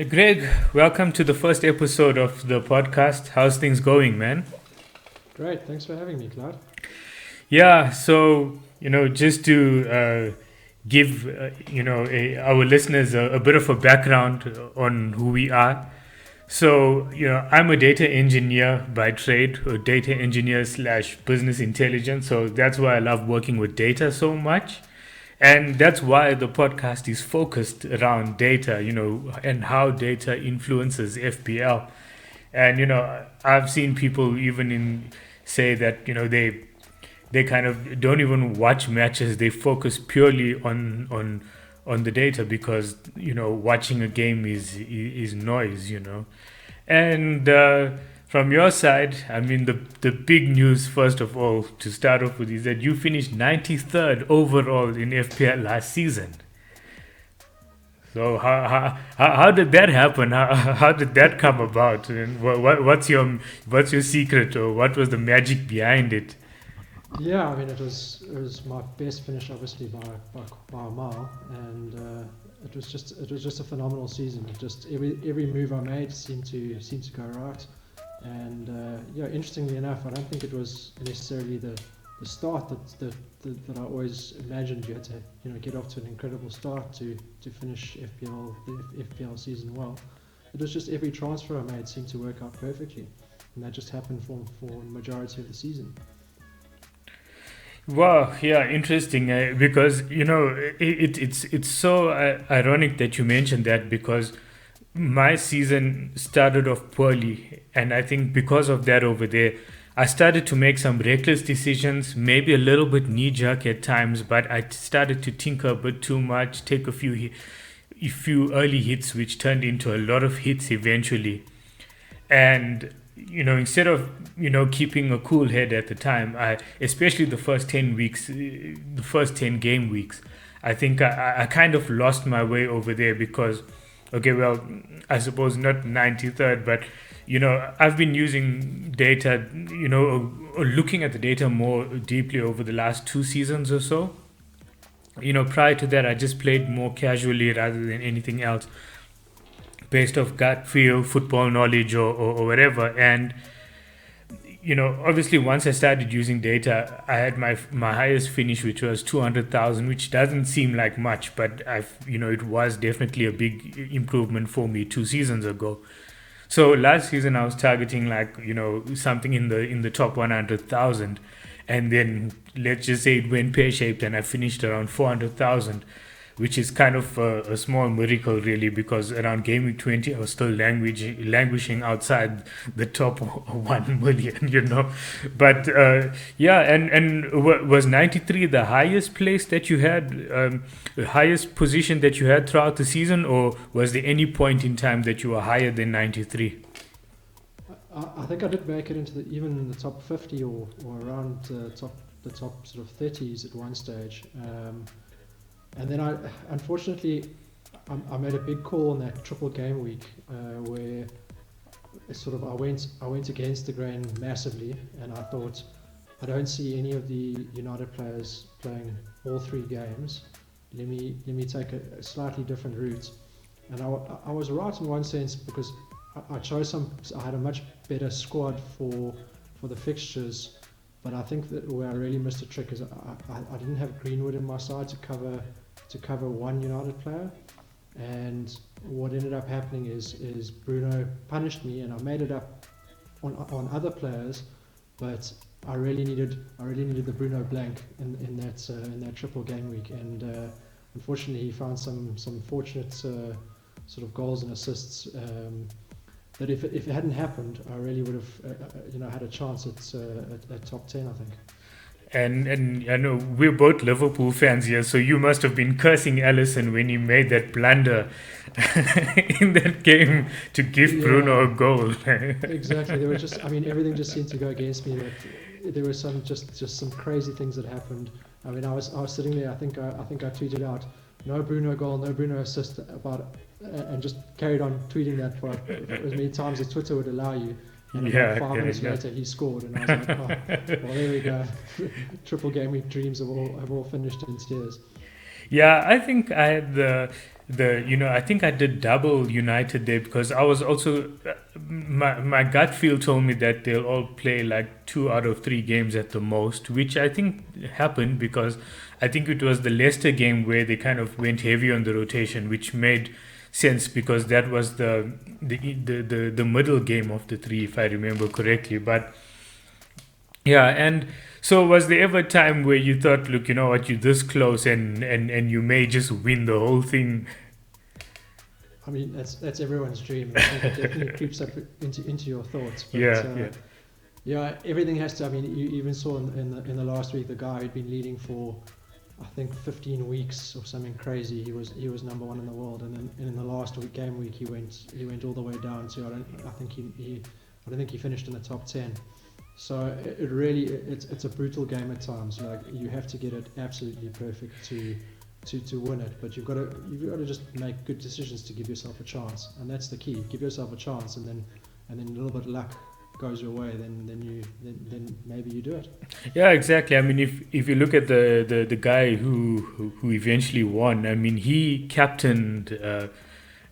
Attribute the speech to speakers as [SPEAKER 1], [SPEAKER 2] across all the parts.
[SPEAKER 1] Greg, welcome to the first episode of the podcast. How's things going, man?
[SPEAKER 2] Great, thanks for having me, Cloud.
[SPEAKER 1] Yeah, so, just to give, our listeners a bit of a background on who we are. So, I'm a data engineer by trade, a data engineer slash business intelligence. So that's why I love working with data so much. And that's why the podcast is focused around data, and how data influences FPL. And, I've seen people even say that, they kind of don't even watch matches. They focus purely on the data because, watching a game is noise, And from your side, I mean, the big news, first of all, to start off with, is that you finished 93rd overall in FPL last season. So how did that happen? How did that come about? And what's your secret, or what was the magic behind it?
[SPEAKER 2] Yeah, I mean it was my best finish, obviously by a mile, and it was just a phenomenal season. It just every move I made seemed to go right, and yeah, interestingly enough, I don't think it was necessarily the start that I always imagined. You had to get off to an incredible start to finish the FPL season well. It was just every transfer I made seemed to work out perfectly, and that just happened for the majority of the season.
[SPEAKER 1] Wow, yeah, interesting. Because it's so ironic that you mentioned that, because my season started off poorly, and I think because of that over there, I started to make some reckless decisions, maybe a little bit knee jerk at times, but I started to tinker a bit too much, take a few early hits, which turned into a lot of hits eventually. And instead of keeping a cool head at the time, I especially the first 10 weeks, the first 10 game weeks, I think I kind of lost my way over there because, okay, well, I suppose not 93rd, but I've been using data, or looking at the data more deeply over the last 2 seasons or so. Prior to that, I just played more casually rather than anything else, based off gut feel, football knowledge, or whatever. And obviously, once I started using data, I had my highest finish, which was 200,000, which doesn't seem like much, but it was definitely a big improvement for me 2 seasons ago. So last season I was targeting, like, something in the top 100,000, and then let's just say it went pear shaped and I finished around 400,000, which is kind of a small miracle, really, because around game week 20 I was still languishing outside the top 1 million, But yeah, and was 93 the highest place that you had, the highest position that you had throughout the season, or was there any point in time that you were higher than 93?
[SPEAKER 2] I think I did make it into even the top 50 or around the top sort of 30s at one stage. And then unfortunately, I made a big call on that triple game week where I went against the grain massively, and I thought I don't see any of the United players playing all three games. Let me take a slightly different route, and I was right in one sense because I chose I had a much better squad for the fixtures. But I think that where I really missed a trick is I didn't have Greenwood in my side to cover one United player, and what ended up happening is Bruno punished me, and I made it up on other players, but I really needed the Bruno blank in that triple game week, and unfortunately he found some fortunate sort of goals and assists. That if it hadn't happened, I really would have had a chance at top 10, I think.
[SPEAKER 1] And I know we're both Liverpool fans here, so you must have been cursing Allison when he made that blunder in that game to give Bruno a goal.
[SPEAKER 2] Exactly. There were everything just seemed to go against me. There were just some crazy things that happened. I mean, I was sitting there. I think I tweeted out, "No Bruno goal, no Bruno assist," and just carried on tweeting that for as many times as Twitter would allow you. And about 5 minutes later, he scored, and I was like, "Oh, well, there we go. Triple game week dreams have all finished in tears."
[SPEAKER 1] Yeah, I think I had I think I did double United there because I was also my gut feel told me that they'll all play like 2 out of 3 games at the most, which I think happened because I think it was the Leicester game where they kind of went heavy on the rotation, which made sense because that was the middle game of the three, if I remember correctly. But yeah, and so was there ever a time where you thought, look, you know what, you're this close and you may just win the whole thing?
[SPEAKER 2] I mean, that's everyone's dream. I think it definitely creeps up into your thoughts. But,
[SPEAKER 1] Yeah.
[SPEAKER 2] yeah, everything has to. I mean, you even saw in the last week the guy who'd been leading for, I think, 15 weeks or something crazy. He was number one in the world, and then in the last game week he went all the way down to I don't think he finished in the top 10. So it really it's a brutal game at times. Like, you have to get it absolutely perfect to win it, but you've got to just make good decisions to give yourself a chance, and that's the key. Give yourself a chance, and then a little bit of luck goes your way, then maybe you do it.
[SPEAKER 1] Yeah, exactly. I mean, if you look at the guy who eventually won, I mean, he captained. It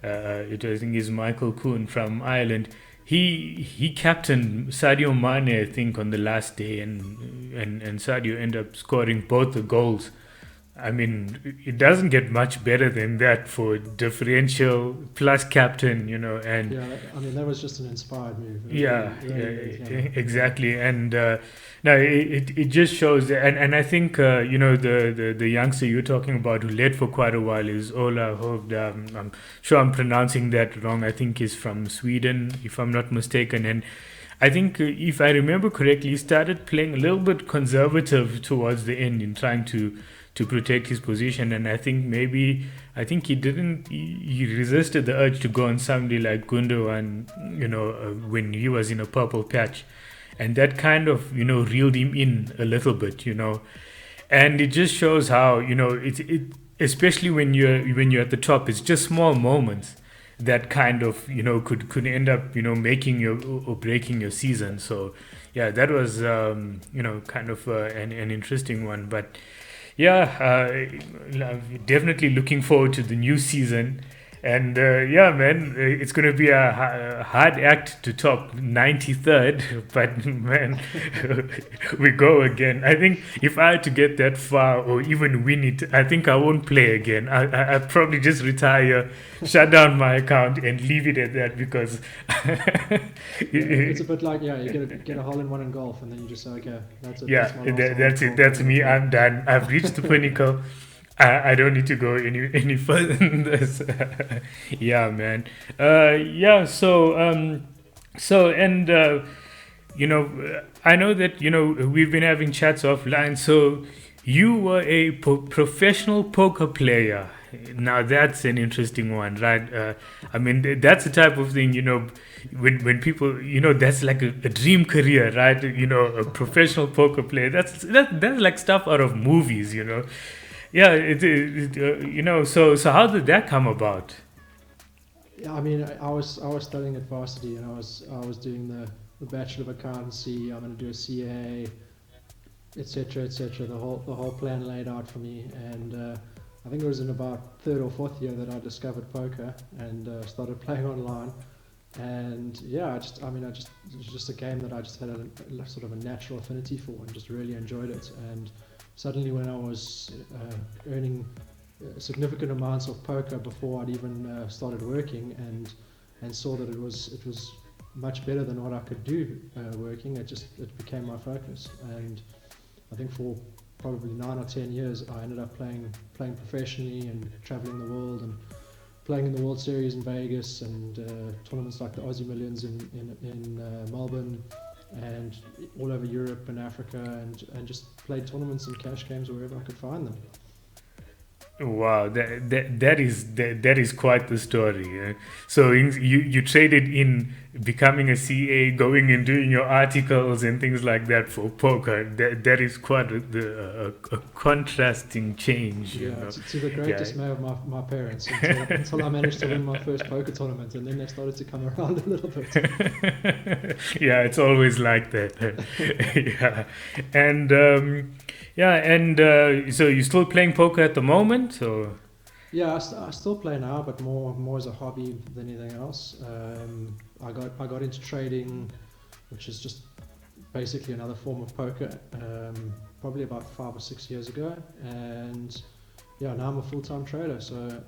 [SPEAKER 1] I think is Michael Kuhn from Ireland. He captained Sadio Mane, I think, on the last day, and Sadio ended up scoring both the goals. I mean, it doesn't get much better than that for differential plus captain, and
[SPEAKER 2] Yeah, I mean, that was just an inspired move.
[SPEAKER 1] yeah,
[SPEAKER 2] Really clever.
[SPEAKER 1] exactly. And no, it just shows, and I think the youngster you're talking about who led for quite a while is Ola Hovd. I'm sure I'm pronouncing that wrong. I think he's from Sweden, if I'm not mistaken, and I think if I remember correctly, he started playing a little bit conservative towards the end in trying to protect his position, and I think he resisted the urge to go on somebody like Gundogan, when he was in a purple patch, and that kind of reeled him in a little bit, and it just shows how it especially when you're at the top, it's just small moments that kind of could end up making your or breaking your season. So yeah, that was kind of an interesting one. But yeah, definitely looking forward to the new season. And yeah, man, it's going to be a hard act to top 93rd, but man, we go again. I think if I had to get that far or even win it, I think I won't play again. I'll probably just retire, shut down my account, and leave it at that because
[SPEAKER 2] It's a bit like, you get a hole in one in golf, and then you just say, okay, that's it.
[SPEAKER 1] yeah, that's it. That's me. I'm done. I've reached the pinnacle. I don't need to go any further than this. Yeah, man. Yeah. So and I know that we've been having chats offline. So you were a professional poker player. Now that's an interesting one, right? I mean, that's the type of thing when people that's like a dream career, right? A professional poker player. That's like stuff out of movies, Yeah, So how did that come about?
[SPEAKER 2] Yeah, I mean, I was studying at varsity, and I was doing the Bachelor of Accountancy. I'm going to do a CA, etc., etc. The whole plan laid out for me, and I think it was in about third or fourth year that I discovered poker and started playing online. And yeah, it was just a game that I just had a sort of a natural affinity for, and just really enjoyed it. And suddenly, when I was earning significant amounts of poker before I'd even started working, and saw that it was much better than what I could do working, it became my focus. And I think for probably 9 or 10 years, I ended up playing professionally and traveling the world and playing in the World Series in Vegas and tournaments like the Aussie Millions in Melbourne and all over Europe and Africa, and just played tournaments and cash games wherever I could find them.
[SPEAKER 1] Wow, that is quite the story. So you traded in becoming a CA, going and doing your articles and things like that for poker. That is quite a contrasting change.
[SPEAKER 2] Yeah, to the great dismay of my parents until I managed to win my first poker tournament, and then they started to come around a little bit.
[SPEAKER 1] Yeah, it's always like that. Yeah, and so you're still playing poker at the moment, or?
[SPEAKER 2] Yeah, I still play now, but more as a hobby than anything else. I got into trading, which is just basically another form of poker, probably about 5 or 6 years ago. And yeah, now I'm a full-time trader. So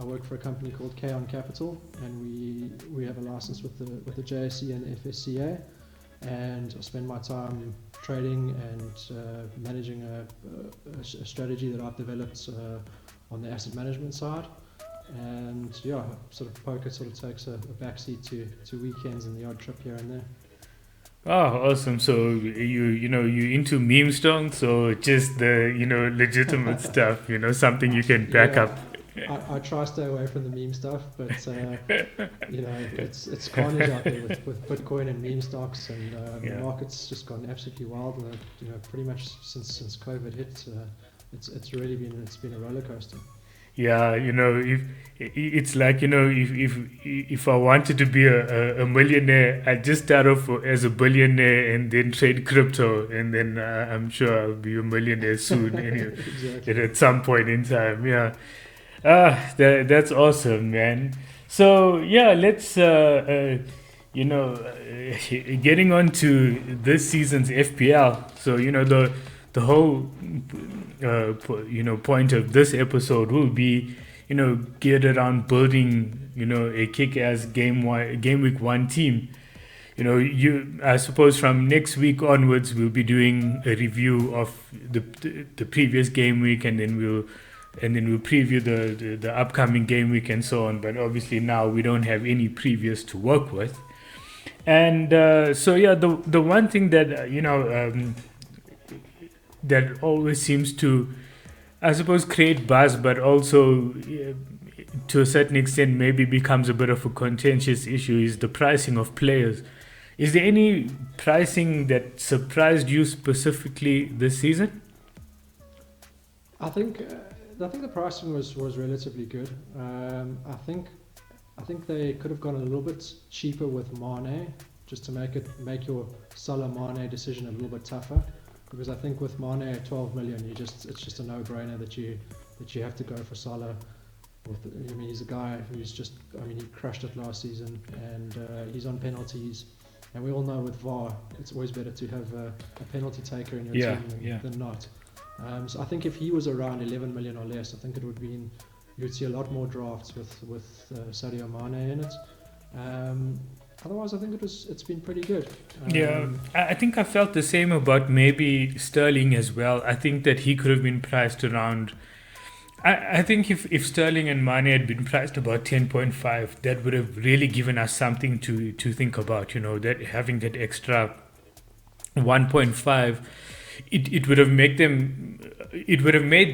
[SPEAKER 2] I work for a company called K on Capital, and we have a license with the JSE and FSCA. And I spend my time trading and managing a strategy that I've developed on the asset management side. And yeah, sort of poker sort of takes a backseat to weekends and the odd trip here and there.
[SPEAKER 1] Oh, awesome! So you into meme stocks or just the legitimate stuff? Something you can back
[SPEAKER 2] Yeah,
[SPEAKER 1] up.
[SPEAKER 2] I try to stay away from the meme stuff, but it's carnage out there with Bitcoin and meme stocks, and the
[SPEAKER 1] Yeah.
[SPEAKER 2] market's just gone absolutely wild. And pretty much since COVID hit, it's really been a roller coaster.
[SPEAKER 1] Yeah, if it's like if I wanted to be a millionaire, I'd just start off as a billionaire and then trade crypto, and then I'm sure I'll be a millionaire soon. Anyway,
[SPEAKER 2] Exactly.
[SPEAKER 1] at some point in time, yeah. That's awesome, man. So yeah, let's getting on to this season's FPL. So the whole point of this episode will be geared around building a kick-ass game week one team. I suppose from next week onwards we'll be doing a review of the previous game week, and then we'll preview the upcoming game week and so on. But obviously now we don't have any previous to work with. And so yeah, the one thing that that always seems to, I suppose, create buzz, but also to a certain extent maybe becomes a bit of a contentious issue is the pricing of players. Is there any pricing that surprised you specifically this season?
[SPEAKER 2] I think the pricing was relatively good. I think they could have gone a little bit cheaper with Mane, just to make your Salah Mane decision a little bit tougher. Because I think with Mane at 12 million, it's just a no-brainer that you have to go for Salah. He's a guy who's just, he crushed it last season, and he's on penalties. And we all know with VAR, it's always better to have a penalty taker in your
[SPEAKER 1] Yeah,
[SPEAKER 2] team
[SPEAKER 1] yeah.
[SPEAKER 2] than not. So I think if he was around 11 million or less, I think it would be, you'd see a lot more drafts with Sadio Mane in it. Otherwise, I think it's been pretty good.
[SPEAKER 1] Yeah, I think I felt the same about maybe Sterling as well. I think that he could have been priced around. I think if Sterling and Mane had been priced about 10.5, that would have really given us something to think about. That having that extra 1.5, it would have made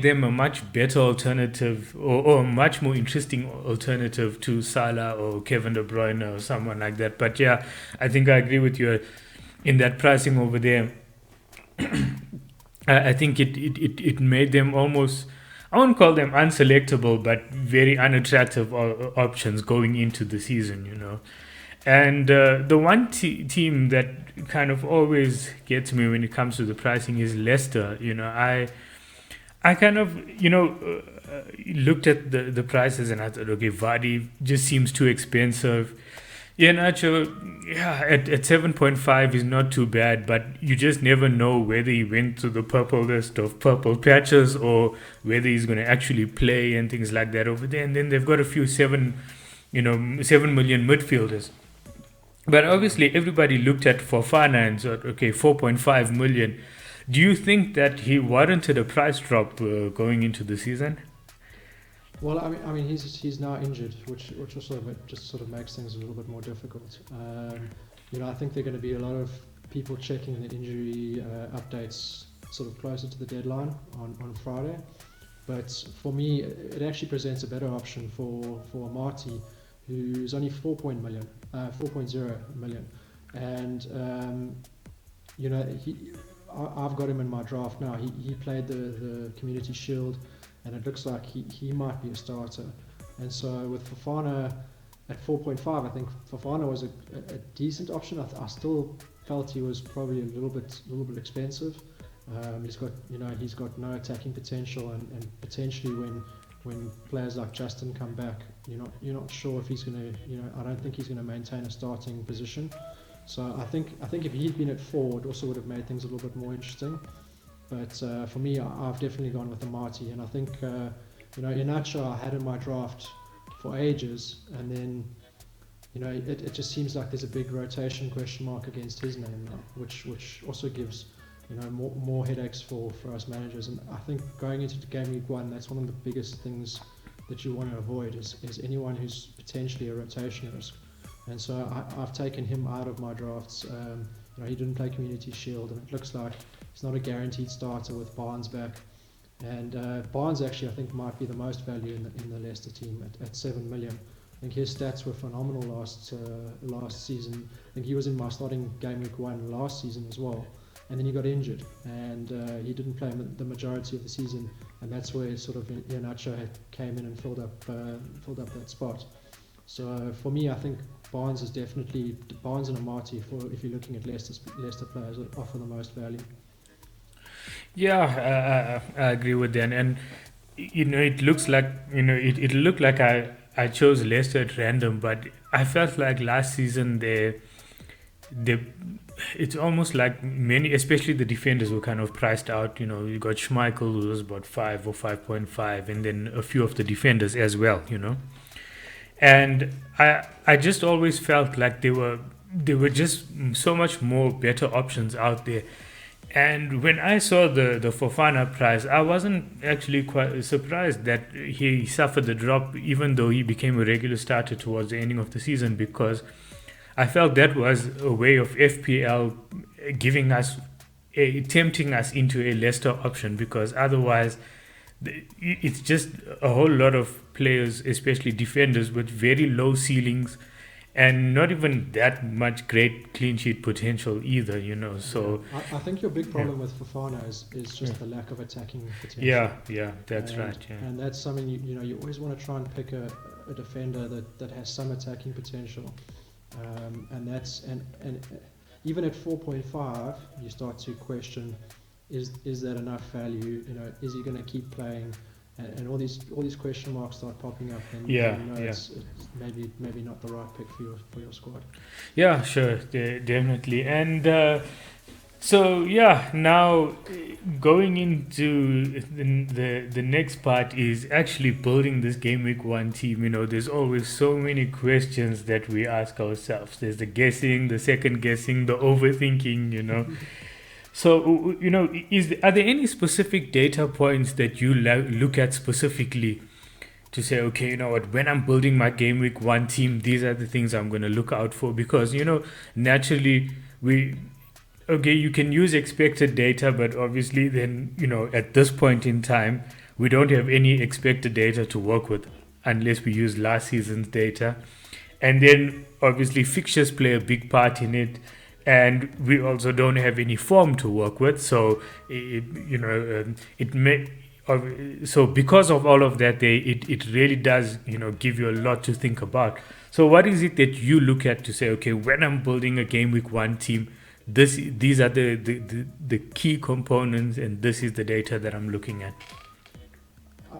[SPEAKER 1] them a much better alternative, or a much more interesting alternative to Salah or Kevin De Bruyne or someone like that. But yeah, I think I agree with you in that pricing over there. I think it made them almost, I won't call them unselectable, but very unattractive options going into the season. And the one team that kind of always gets me when it comes to the pricing is Leicester. I kind of looked at the prices and I thought, okay, Vardy just seems too expensive. Yeah, Nacho, yeah, at 7.5 is not too bad, but you just never know whether he went to the purple list of purple patches or whether he's going to actually play and things like that over there. And then they've got a few 7 million midfielders. But obviously, everybody looked at Fofana and thought, okay, 4.5 million. Do you think that he warranted a price drop going into the season?
[SPEAKER 2] Well, he's now injured, which also just sort of makes things a little bit more difficult. I think there are going to be a lot of people checking the injury updates sort of closer to the deadline on Friday. But for me, it actually presents a better option for Marty, who's only 4.0 million, and I've got him in my draft now. He played the Community Shield, and it looks like he might be a starter. And so with Fofana at 4.5, I think Fofana was a decent option. I still felt he was probably a little bit expensive. He's got no attacking potential, and potentially when when players like Justin come back, you're not sure if he's going to, I don't think he's going to maintain a starting position. So I think if he'd been at 4, it also would have made things a little bit more interesting. But for me, I've definitely gone with Amati, and I think Iheanacho I had in my draft for ages, and then it just seems like there's a big rotation question mark against his name now, which also gives more headaches for us managers. And I think going into game week 1, that's one of the biggest things that you want to avoid is anyone who's potentially a rotation risk. And so I've taken him out of my drafts. He didn't play Community Shield, and it looks like he's not a guaranteed starter with Barnes back. And Barnes actually, I think, might be the most value in the Leicester team at 7 million. I think his stats were phenomenal last season. I think he was in my starting game week 1 last season as well. And then he got injured, and he didn't play the majority of the season, and that's where sort of Iheanacho came in and filled up that spot. So for me, I think Barnes and Amati, if you're looking at Leicester players, that offer the most value.
[SPEAKER 1] Yeah, I agree with that, and it looks like it looked like I chose Leicester at random, but I felt like last season they it's almost like many, especially the defenders, were kind of priced out. You got Schmeichel, who was about 5 or 5.5, and then a few of the defenders as well. And I just always felt like there were just so much more better options out there. And when I saw the Fofana price, I wasn't actually quite surprised that he suffered the drop, even though he became a regular starter towards the ending of the season, because I felt that was a way of FPL giving us, tempting us into a Leicester option, because otherwise it's just a whole lot of players, especially defenders, with very low ceilings and not even that much great clean sheet potential either, So
[SPEAKER 2] I think your big problem with Fofana is just the lack of attacking potential.
[SPEAKER 1] Yeah, that's right. Yeah.
[SPEAKER 2] And that's something you always want to try and pick a defender that has some attacking potential. And even at 4.5, you start to question: is that enough value? Is he going to keep playing? And all these question marks start popping up, and it's maybe not the right pick for your squad.
[SPEAKER 1] Yeah, sure, definitely. And so now going into the next part is actually building this game week 1 team. There's always so many questions that we ask ourselves. There's the guessing, the second guessing, the overthinking. So are there any specific data points that you look at specifically to say, okay, when I'm building my game week 1 team, these are the things I'm going to look out for? Because naturally you can use expected data, but obviously then, at this point in time, we don't have any expected data to work with unless we use last season's data. And then obviously fixtures play a big part in it. And we also don't have any form to work with. So, so because of all of that, it really does, give you a lot to think about. So what is it that you look at to say, okay, when I'm building a game week 1 team, these are the key components, and this is the data that I'm looking at?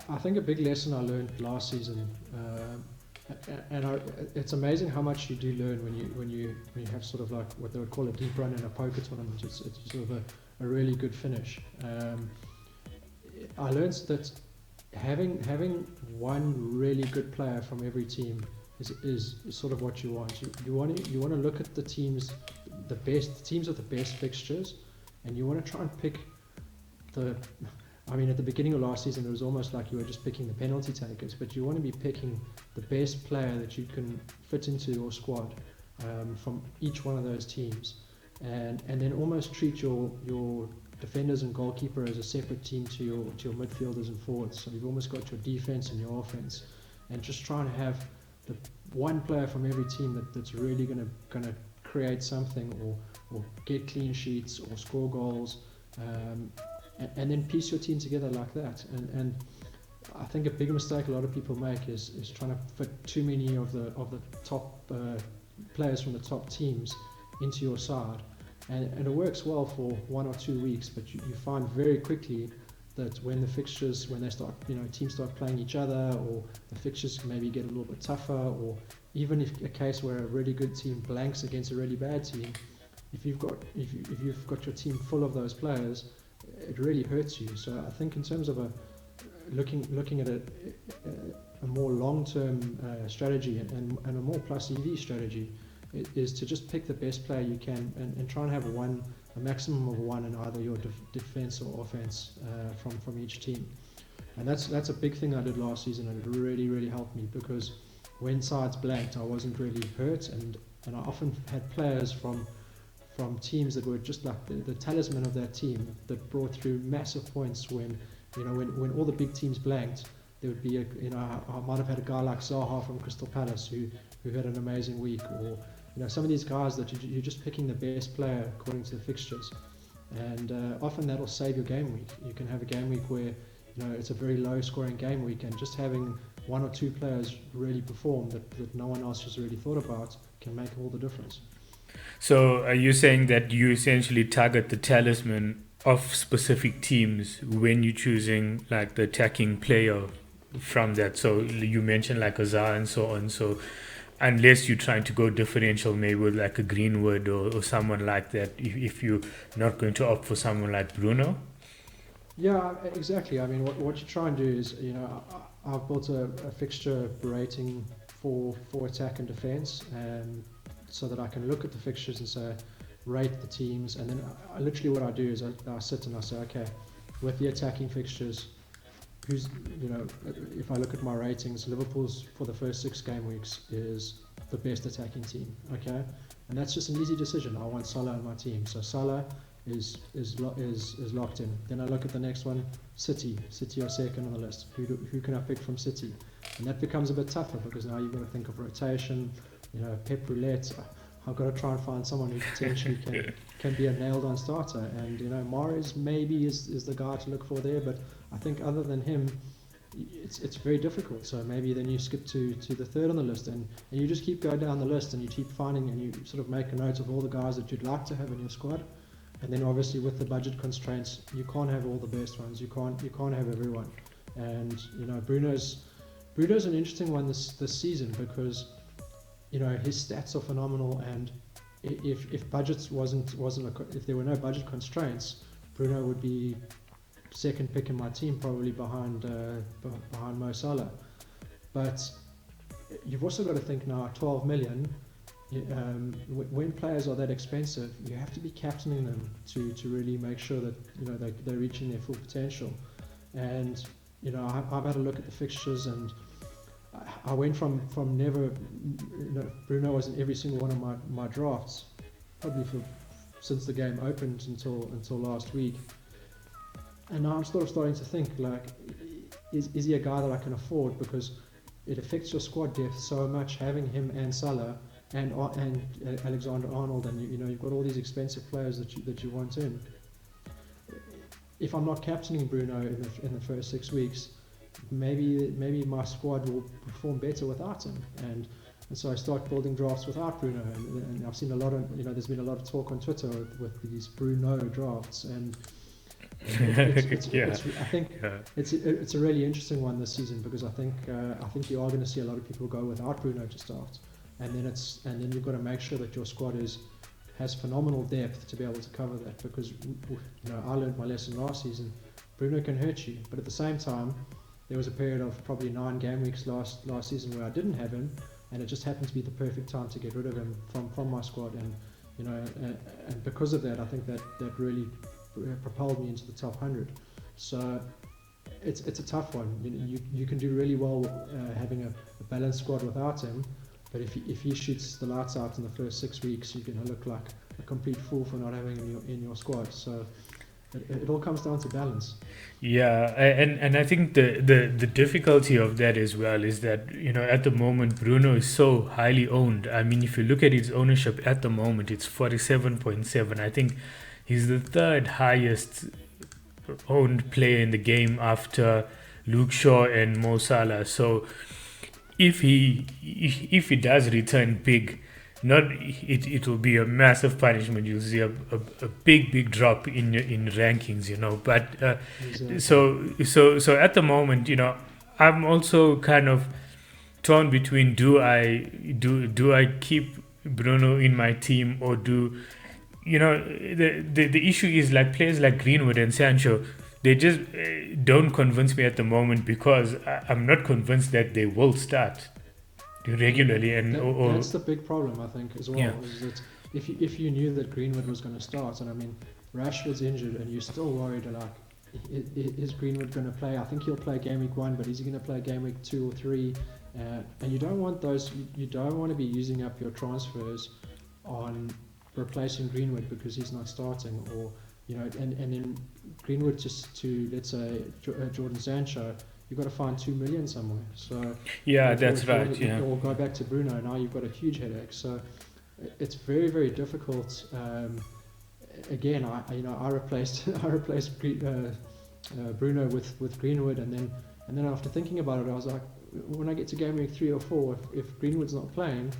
[SPEAKER 2] I think a big lesson I learned last season, it's amazing how much you do learn when you have sort of like what they would call a deep run in a poker tournament. It's sort of a really good finish. I learned that having one really good player from every team is sort of what you want. You want to look at the teams with the best fixtures, and you want to try and pick at the beginning of last season, it was almost like you were just picking the penalty takers, but you want to be picking the best player that you can fit into your squad from each one of those teams, and then almost treat your defenders and goalkeeper as a separate team to your midfielders and forwards. So you've almost got your defense and your offense, and just trying to have the one player from every team that's really going to create something or get clean sheets or score goals. And then piece your team together like that. And I think a big mistake a lot of people make is trying to fit too many of the top players from the top teams into your side. And it works well for 1 or 2 weeks, but you find very quickly that when they start, teams start playing each other, or the fixtures maybe get a little bit tougher, or even if a case where a really good team blanks against a really bad team, if you've got your team full of those players, it really hurts you. So I think in terms of looking at a more long-term strategy and a more plus EV strategy, is to just pick the best player you can and try and have a maximum of one in either your defense or offense from each team. And that's a big thing I did last season, and it really helped me, because when sides blanked, I wasn't really hurt, and I often had players from teams that were just like the talisman of that team, that brought through massive points when all the big teams blanked. There would be I might have had a guy like Zaha from Crystal Palace who had an amazing week, or some of these guys that you're just picking the best player according to the fixtures, and often that'll save your game week. You can have a game week where it's a very low scoring game week, and just having one or two players really perform that no one else has really thought about can make all the difference.
[SPEAKER 1] So are you saying that you essentially target the talisman of specific teams when you're choosing like the attacking player from that? So you mentioned like Azar and so on. So unless you're trying to go differential, maybe with like a Greenwood or someone like that, if you're not going to opt for someone like Bruno?
[SPEAKER 2] Yeah, exactly. I mean, what you try and do is, I've built a fixture rating for attack and defense, so that I can look at the fixtures and say, rate the teams, and then literally what I do is I sit and I say, okay, with the attacking fixtures, if I look at my ratings, Liverpool's for the first 6 game weeks is the best attacking team, okay, and that's just an easy decision. I want Salah on my team, so Salah is locked in. Then I look at the next one, City are second on the list. Who can I pick from City? And that becomes a bit tougher, because now you've got to think of rotation, Pep Roulette. I've got to try and find someone who potentially can be a nailed-on starter, and Mahrez maybe is the guy to look for there, but I think other than him, it's very difficult. So maybe then you skip to the third on the list, and you just keep going down the list, and you keep finding, and you sort of make a note of all the guys that you'd like to have in your squad. And then obviously with the budget constraints, you can't have all the best ones. You can't have everyone. And Bruno's an interesting one this season, because his stats are phenomenal, and if budgets if there were no budget constraints, Bruno would be second pick in my team, probably behind Mo Salah. But you've also got to think now, 12 million. When players are that expensive, you have to be captaining them to really make sure that they're reaching their full potential. And I've had a look at the fixtures, and I went from never, Bruno was in every single one of my drafts, probably since the game opened until last week. And now I'm sort of starting to think, like, is he a guy that I can afford? Because it affects your squad depth so much, having him and Salah and Alexander-Arnold, and you've got all these expensive players that you want in. If I'm not captaining Bruno in the first 6 weeks, maybe my squad will perform better without him, and so I start building drafts without Bruno, and I've seen a lot of there's been a lot of talk on Twitter with these Bruno drafts, and I think it's a really interesting one this season, because I think you are going to see a lot of people go without Bruno to start, and then you've got to make sure that your squad has phenomenal depth to be able to cover that, because I learned my lesson last season. Bruno can hurt you, but at the same time, there was a period of probably 9 game weeks last season where I didn't have him, and it just happened to be the perfect time to get rid of him from my squad, and and because of that, I think that really propelled me into the top 100. So it's a tough one. You can do really well having a balanced squad without him, but if he shoots the lights out in the first 6 weeks, you're going to look like a complete fool for not having him in your squad. So it all comes down to balance.
[SPEAKER 1] Yeah, and I think the difficulty of that as well is that at the moment Bruno is so highly owned. I mean, if you look at his ownership at the moment, it's 47.7. I think he's the 3rd highest owned player in the game after Luke Shaw and Mo Salah. So if he does return big, not it will be a massive punishment. You'll see a big drop in rankings, But
[SPEAKER 2] Exactly.
[SPEAKER 1] so at the moment, I'm also kind of torn between do I keep Bruno in my team, or the issue is like players like Greenwood and Sancho. They just don't convince me at the moment, because I'm not convinced that they will start regularly, and
[SPEAKER 2] That's the big problem, I think, as
[SPEAKER 1] yeah.
[SPEAKER 2] well, is that if you knew that Greenwood was going to start, and I mean, Rashford's injured, and you're still worried, like, is Greenwood going to play? I think he'll play game week 1, but is he going to play game week 2 or 3? And you don't want those. You don't want to be using up your transfers on replacing Greenwood because he's not starting, or and then Greenwood just to, let's say, Jordan Sancho, you've got to find 2 million somewhere. So
[SPEAKER 1] Yeah,
[SPEAKER 2] if
[SPEAKER 1] that's
[SPEAKER 2] you
[SPEAKER 1] right. Yeah.
[SPEAKER 2] or go back to Bruno, now you've got a huge headache. So it's very difficult. Again, I replaced Bruno with Greenwood, and then after thinking about it, I was like, when I get to game week 3 or 4, if Greenwood's not playing,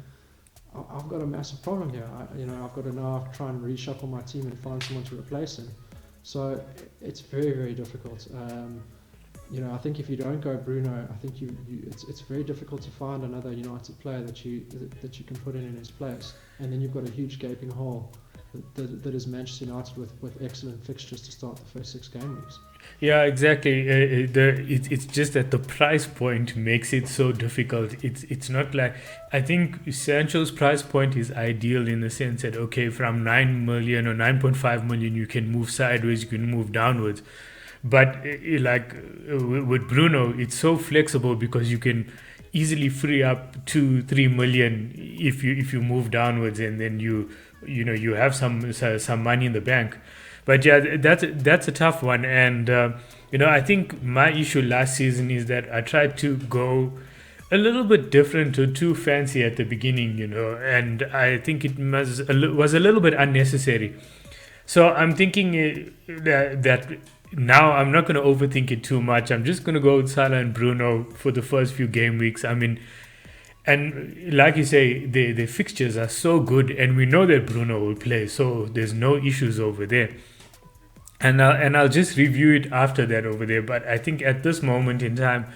[SPEAKER 2] I've got a massive problem here. I've got to now try and reshuffle my team and find someone to replace him. So it's very difficult. I think if you don't go Bruno, I think it's very difficult to find another United player that you can put in his place, and then you've got a huge gaping hole that is Manchester United with excellent fixtures to start the first 6 game weeks.
[SPEAKER 1] Yeah, exactly. It's just that the price point makes it so difficult. It's not like, I think Sancho's price point is ideal in the sense that, okay, from 9 million or 9.5 million, you can move sideways, you can move downwards. But with Bruno, it's so flexible, because you can easily free up 2-3 million if you move downwards, and then you have some money in the bank. But yeah, that's a tough one. And I think my issue last season is that I tried to go a little bit different or too fancy at the beginning, and I think it was a little bit unnecessary. So I'm thinking that now I'm not going to overthink it too much. I'm just going to go with Salah and Bruno for the first few game weeks. I mean, and like you say, the fixtures are so good, and we know that Bruno will play, so there's no issues over there. And I'll just review it after that over there. But I think at this moment in time,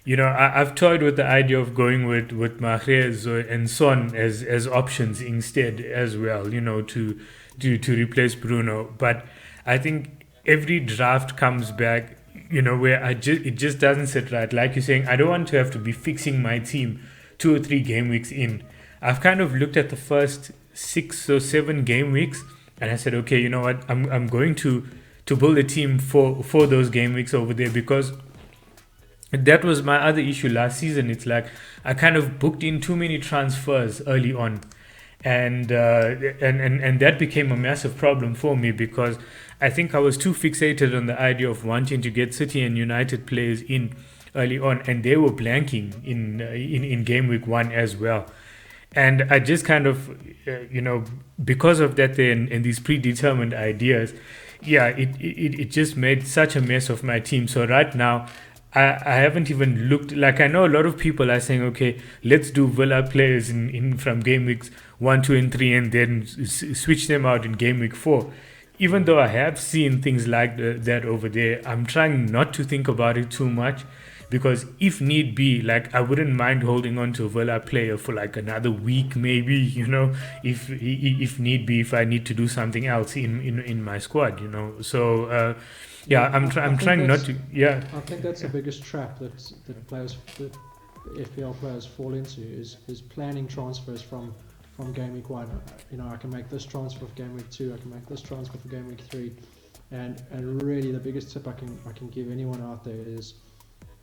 [SPEAKER 1] I've toyed with the idea of going with Mahrez and Son as options instead as well, to replace Bruno. But I think every draft comes back, where it just doesn't sit right. Like you're saying, I don't want to have to be fixing my team 2 or 3 game weeks in. I've kind of looked at the first 6 or 7 game weeks, and I said, okay, you know what, I'm going to build a team for those game weeks over there, because that was my other issue last season. It's like I kind of booked in too many transfers early on, and that became a massive problem for me, because I think I was too fixated on the idea of wanting to get City and United players in early on, and they were blanking in game week 1 as well. And I just kind of, because of that, and these predetermined ideas, yeah, it just made such a mess of my team. So right now, I haven't even looked. Like, I know a lot of people are saying, okay, let's do Villa players in from game weeks 1, 2, and 3, and then switch them out in game week 4. Even though I have seen things like that over there, I'm trying not to think about it too much, because if need be, like, I wouldn't mind holding on to a Villa player for like another week, maybe, if need be, if I need to do something else in my squad, So yeah, I'm trying not to. Yeah,
[SPEAKER 2] I think that's the biggest trap that FPL players fall into is planning transfers from game week 1. I can make this transfer for game week 2. I can make this transfer for game week 3, and really the biggest tip I can give anyone out there is,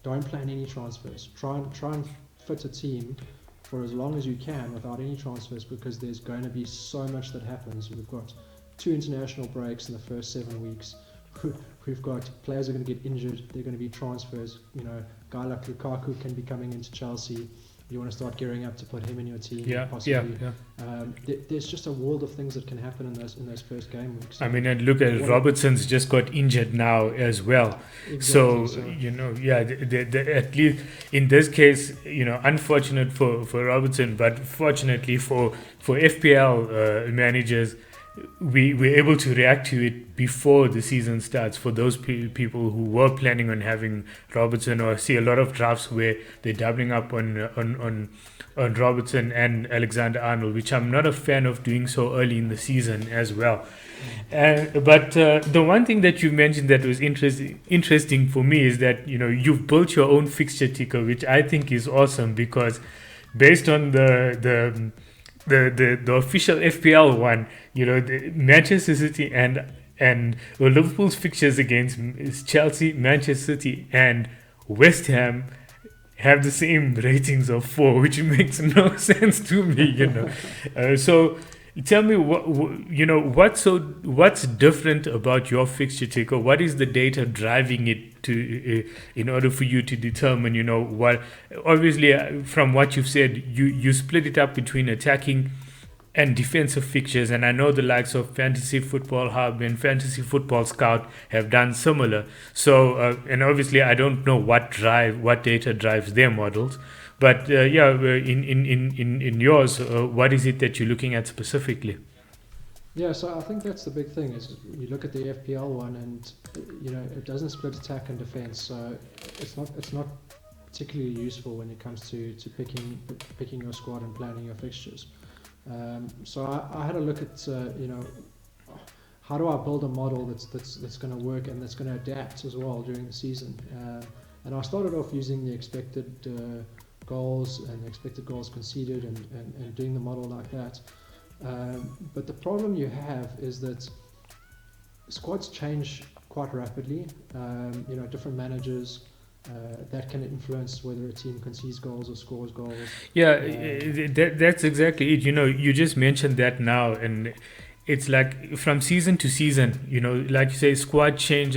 [SPEAKER 2] don't plan any transfers. Try and fit a team for as long as you can without any transfers, because there's going to be so much that happens. We've got 2 international breaks in the first 7 weeks. We've got players are going to get injured. They're going to be transfers. Guy like Lukaku can be coming into Chelsea. you want to start gearing up to put him in your team,
[SPEAKER 1] Yeah,
[SPEAKER 2] possibly.
[SPEAKER 1] yeah.
[SPEAKER 2] There's just a world of things that can happen in those first game weeks.
[SPEAKER 1] I mean, and look at Robertson's just got injured now as well.
[SPEAKER 2] Exactly.
[SPEAKER 1] So, yeah, at least in this case, unfortunate for Robertson, but fortunately for FPL managers, we're able to react to it before the season starts. For those people who were planning on having Robertson, or see a lot of drafts where they're doubling up on Robertson and Alexander Arnold, which I'm not a fan of doing so early in the season as well. But the one thing that you mentioned that was interesting for me is that you've built your own fixture ticker, which I think is awesome, because based on the official FPL one, the Manchester City and Liverpool's fixtures against Chelsea, Manchester City, and West Ham have the same ratings of 4, which makes no sense to me. So tell me what's different about your fixture ticker? What is the data driving it to in order for you to determine what? Obviously, from what you've said, you split it up between attacking and defensive fixtures, and I know the likes of Fantasy Football Hub and Fantasy Football Scout have done similar. So, and obviously, I don't know what data drives their models, but in yours, what is it that you're looking at specifically?
[SPEAKER 2] Yeah, so I think that's the big thing is you look at the FPL one, and it doesn't split attack and defense, so it's not particularly useful when it comes to picking your squad and planning your fixtures. So I had a look at how do I build a model that's going to work and that's going to adapt as well during the season. And I started off using the expected goals and expected goals conceded and doing the model like that. But the problem you have is that squads change quite rapidly. Different managers. That can influence whether a team concedes goals or scores goals.
[SPEAKER 1] Yeah, that's exactly it. You just mentioned that now, and it's like from season to season, like you say, squads change,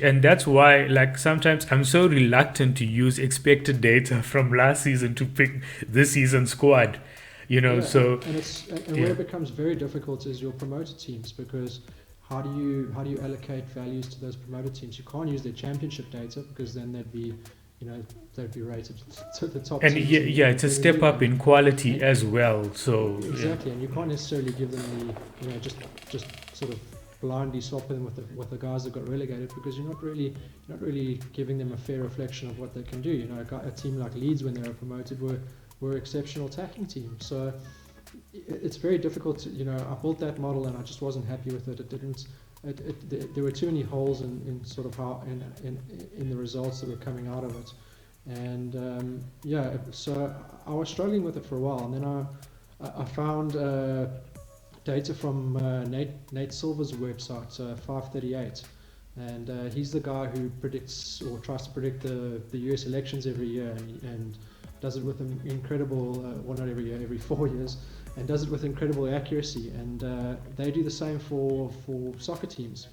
[SPEAKER 1] and that's why, like, sometimes I'm so reluctant to use expected data from last season to pick this season's squad. So
[SPEAKER 2] where it becomes very difficult is your promoted teams, because how do you allocate values to those promoted teams? You can't use their championship data, because then they'd be rated to the top.
[SPEAKER 1] And it's a step up in quality as well. So
[SPEAKER 2] exactly, and you can't necessarily give them the just sort of blindly swap them with the guys that got relegated, because you're not really giving them a fair reflection of what they can do. A team like Leeds, when they were promoted, were exceptional attacking team. So it's very difficult to, I built that model and I just wasn't happy with it. There were too many holes in sort of how in the results that were coming out of it. And so I was struggling with it for a while, and then I found data from Nate Silver's website, 538, and he's the guy who predicts or tries to predict the US elections every year, and does it with an incredible, not every year, every 4 years, and does it with incredible accuracy. And they do the same for soccer teams,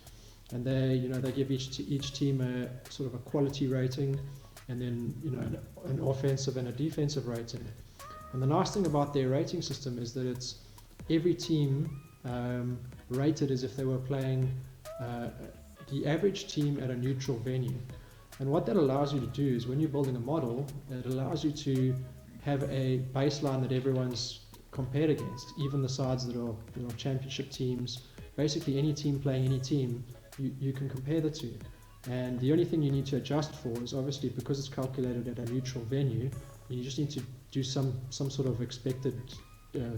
[SPEAKER 2] and they give each team a sort of a quality rating, and then an offensive and a defensive rating. And the nice thing about their rating system is that it's every team rated as if they were playing the average team at a neutral venue. And what that allows you to do is, when you're building a model, it allows you to have a baseline that everyone's compared against, even the sides that are championship teams. Basically, any team playing any team, you can compare the two. And the only thing you need to adjust for is, obviously, because it's calculated at a neutral venue, you just need to do some sort of expected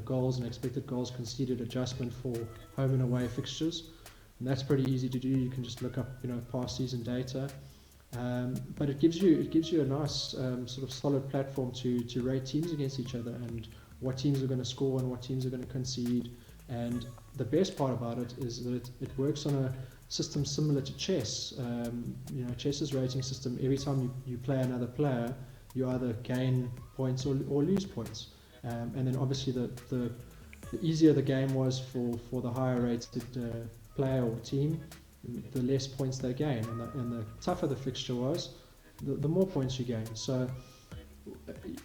[SPEAKER 2] goals and expected goals conceded adjustment for home and away fixtures. And that's pretty easy to do. You can just look up past season data. But it gives you a nice sort of solid platform to rate teams against each other, and what teams are going to score and what teams are going to concede. And the best part about it is that it works on a system similar to chess. Chess's rating system, every time you play another player, you either gain points or lose points. And then obviously the easier the game was for the higher rated player or team, the less points they gain, and the tougher the fixture was, the more points you gain. So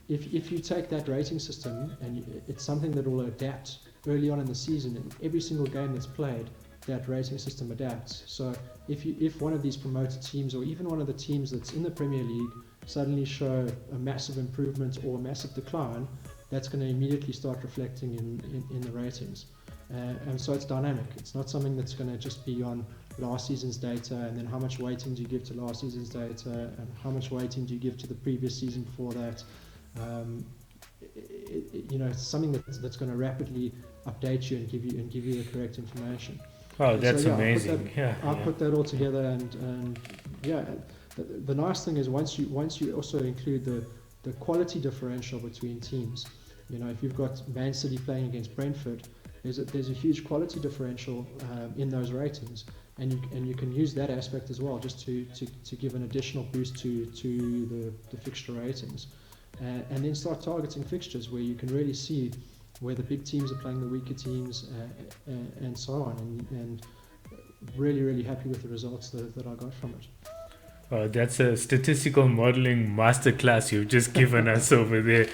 [SPEAKER 2] if you take that rating system and it's something that will adapt early on in the season, and every single game that's played, that rating system adapts. So if one of these promoted teams, or even one of the teams that's in the Premier League, suddenly show a massive improvement or a massive decline, that's going to immediately start reflecting in the ratings. And so it's dynamic. It's not something that's going to just be on last season's data, and then how much weighting do you give to last season's data, and how much weighting do you give to the previous season before that. It's something that's going to rapidly update you and give you the correct information.
[SPEAKER 1] Oh, that's amazing.
[SPEAKER 2] I put that all together, and the nice thing is once you also include the quality differential between teams. If you've got Man City playing against Brentford, there's a huge quality differential in those ratings, and you can use that aspect as well, just to give an additional boost to the fixture ratings, and then start targeting fixtures where you can really see where the big teams are playing the weaker teams, and so on, and really happy with the results that I got from it.
[SPEAKER 1] That's a statistical modeling masterclass you've just given us over there.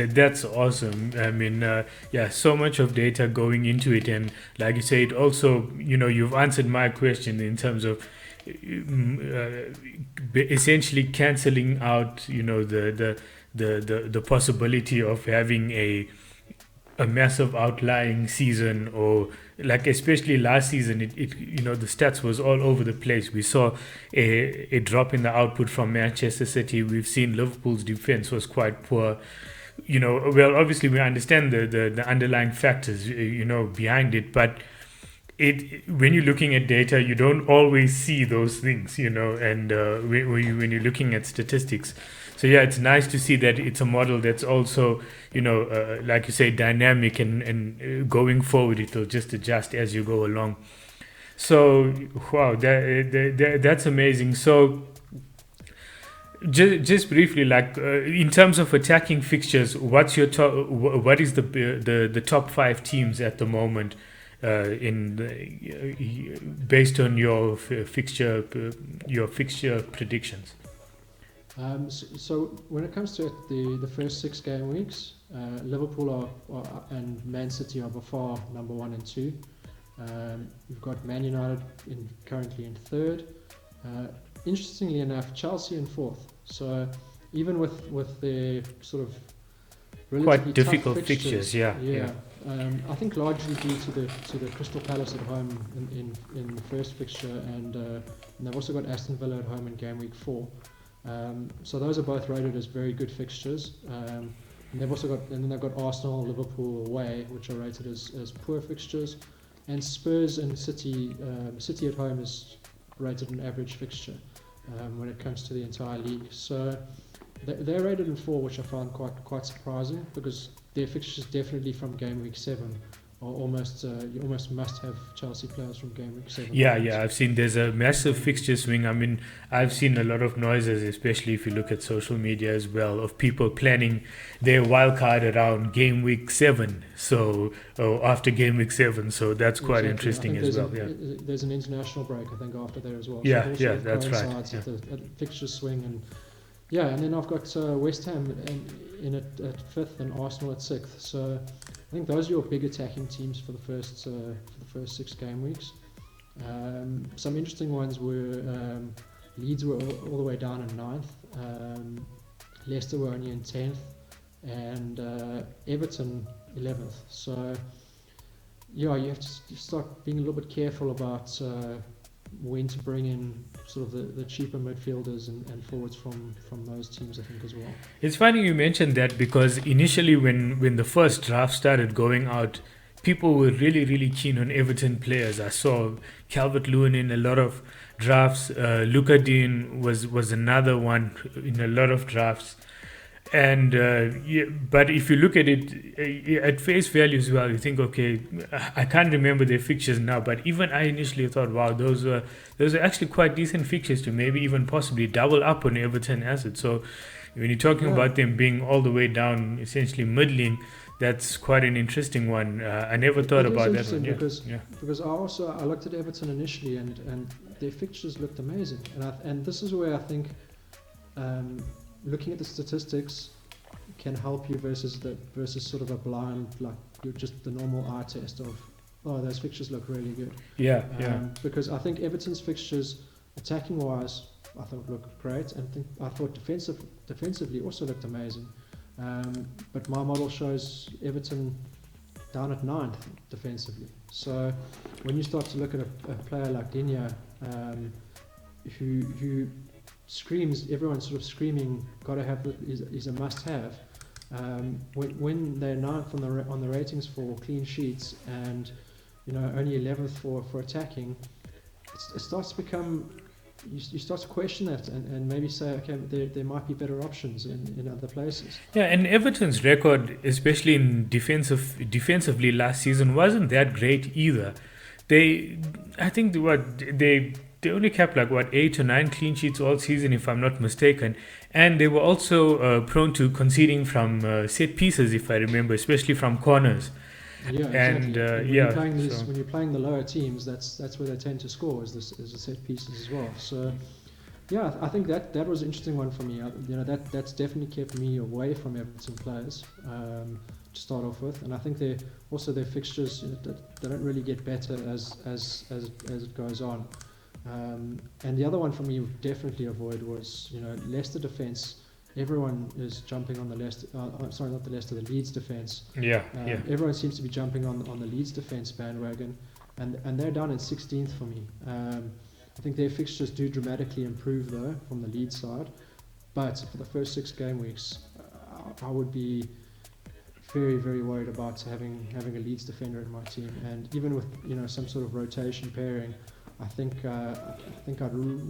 [SPEAKER 1] That's awesome. I mean, so much of data going into it, and like you said, also, you've answered my question in terms of essentially cancelling out, the possibility of having a massive outlying season, or like especially last season, it the stats was all over the place. We saw a drop in the output from Manchester City. We've seen Liverpool's defense was quite poor. Well, obviously we understand the underlying factors behind it, but when you're looking at data, you don't always see those things, and when you're looking at statistics. So it's nice to see that it's a model that's also, like you say, dynamic, and going forward it'll just adjust as you go along. So wow, that's amazing. So just briefly, like in terms of attacking fixtures, what is the top 5 teams at the moment? Based on your fixture predictions.
[SPEAKER 2] So when it comes to the first 6 game weeks, Liverpool and Man City are by far number 1 and 2. You've got Man United currently in 3rd. Interestingly enough, Chelsea in 4th. So even with their sort of relatively
[SPEAKER 1] quite difficult
[SPEAKER 2] tough
[SPEAKER 1] fixtures,
[SPEAKER 2] I think largely due to the Crystal Palace at home in the first fixture, and they've also got Aston Villa at home in game week 4. So those are both rated as very good fixtures. And they've got Arsenal, Liverpool away, which are rated as poor fixtures, and Spurs and City at home is rated an average fixture when it comes to the entire league. So they're rated in 4, which I found quite surprising, because their fixtures definitely from game week 7 are almost you almost must have Chelsea players from game week 7.
[SPEAKER 1] I've seen there's a massive fixture swing. I mean, I've seen a lot of noises, especially if you look at social media as well, of people planning their wild card around game week 7. So after game week 7, so that's quite interesting as well.
[SPEAKER 2] There's an international break, I think, after there as well.
[SPEAKER 1] So that's right.
[SPEAKER 2] At the fixture swing, and then I've got West Ham in at 5th and Arsenal at 6th. So I think those are your big attacking teams for the first 6 game weeks. Some interesting ones were Leeds were all the way down in 9th, Leicester were only in 10th, and Everton 11th. So you have to start being a little bit careful about when to bring in sort of the cheaper midfielders and forwards from those teams, I think, as well.
[SPEAKER 1] It's funny you mentioned that, because initially when the first draft started going out, people were really keen on Everton players. I saw Calvert-Lewin in a lot of drafts. Luka Dean was another one in a lot of drafts. And but if you look at it at face value as well, you think, okay, I can't remember their fixtures now, but even I initially thought, wow, those are actually quite decent fixtures to maybe even possibly double up on Everton assets. So when you're talking about them being all the way down, essentially middling, that's quite an interesting one. I never thought about that one.
[SPEAKER 2] Because I looked at Everton initially, and their fixtures looked amazing, and this is where I think. Looking at the statistics can help you versus sort of a blind, like you're just the normal eye test of, oh, those fixtures look really good.
[SPEAKER 1] Yeah,
[SPEAKER 2] Because I think Everton's fixtures, attacking wise, I thought looked great, and I thought defensively also looked amazing. But my model shows Everton down at 9th defensively. So when you start to look at a player like Digne, who screams, everyone's sort of screaming, got to have, is a must-have. When they're 9th on the ratings for clean sheets and only 11th for attacking, it starts to become, you start to question that and maybe say, okay, there might be better options in other places.
[SPEAKER 1] Yeah, and Everton's record, especially in defensively last season, wasn't that great either. They only kept 8 or 9 clean sheets all season, if I'm not mistaken, and they were also prone to conceding from set pieces, if I remember, especially from corners.
[SPEAKER 2] Yeah,
[SPEAKER 1] And
[SPEAKER 2] exactly. When you're playing the lower teams, that's where they tend to score, is the set pieces as well. So yeah, I think that was an interesting one for me. That's definitely kept me away from Everton players to start off with, and I think their fixtures, they don't really get better as it goes on. And the other one for me would definitely avoid was Leicester defence. Everyone is jumping on the the Leeds defence. Everyone seems to be jumping on the Leeds defence bandwagon, and they're down in 16th for me. I think their fixtures do dramatically improve though from the Leeds side, but for the first 6 game weeks, I would be very, very worried about having a Leeds defender in my team, and even with some sort of rotation pairing. I think I'd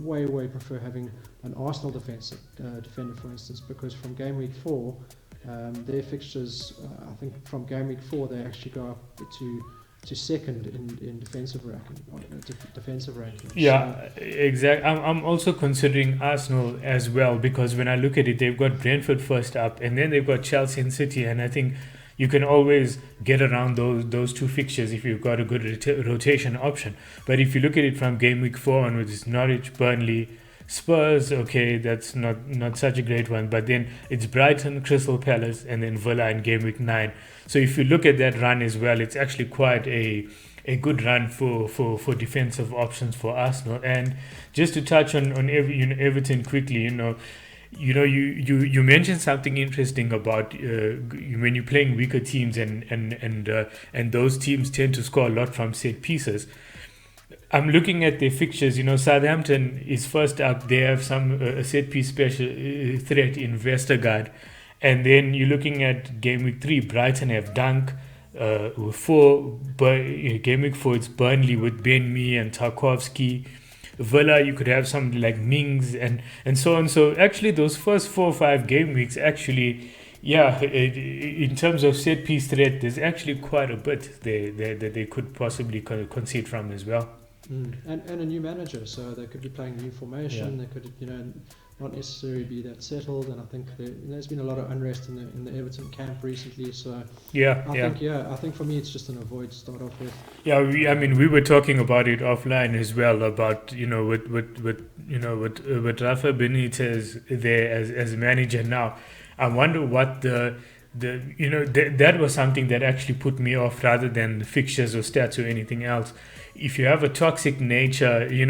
[SPEAKER 2] way prefer having an Arsenal defender, for instance, because from game week 4, their fixtures, I think from game week 4 they actually go up to second in defensive ranking.
[SPEAKER 1] Yeah, exactly. I'm also considering Arsenal as well, because when I look at it, they've got Brentford first up, and then they've got Chelsea and City, and I think you can always get around those 2 fixtures if you've got a good rotation option. But if you look at it from game week 4 onwards, it's Norwich, Burnley, Spurs. Okay, that's not such a great one. But then it's Brighton, Crystal Palace, and then Villa in game week 9. So if you look at that run as well, it's actually quite a good run for defensive options for Arsenal. And just to touch on Everton quickly, you mentioned something interesting about when you're playing weaker teams and those teams tend to score a lot from set pieces. I'm looking at their fixtures. Southampton is first up. They have some set piece special threat in Vestergaard, and then you're looking at game week 3. Brighton have Dunk. With 4, game week 4 it's Burnley with Ben Mee and Tarkowski. Villa, you could have somebody like Mings and so on. So actually those first 4 or 5 game weeks, actually, in terms of set piece threat, there's actually quite a bit that they could possibly concede from as well.
[SPEAKER 2] And a new manager, so they could be playing new formation. They could not necessarily be that settled, and I think there's been a lot of unrest in the Everton camp recently. So I think for me it's just an avoid to start off with.
[SPEAKER 1] Yeah, we were talking about it offline as well about with Rafa Benitez there as manager now. I wonder what that was something that actually put me off rather than the fixtures or stats or anything else. If you have a toxic nature, in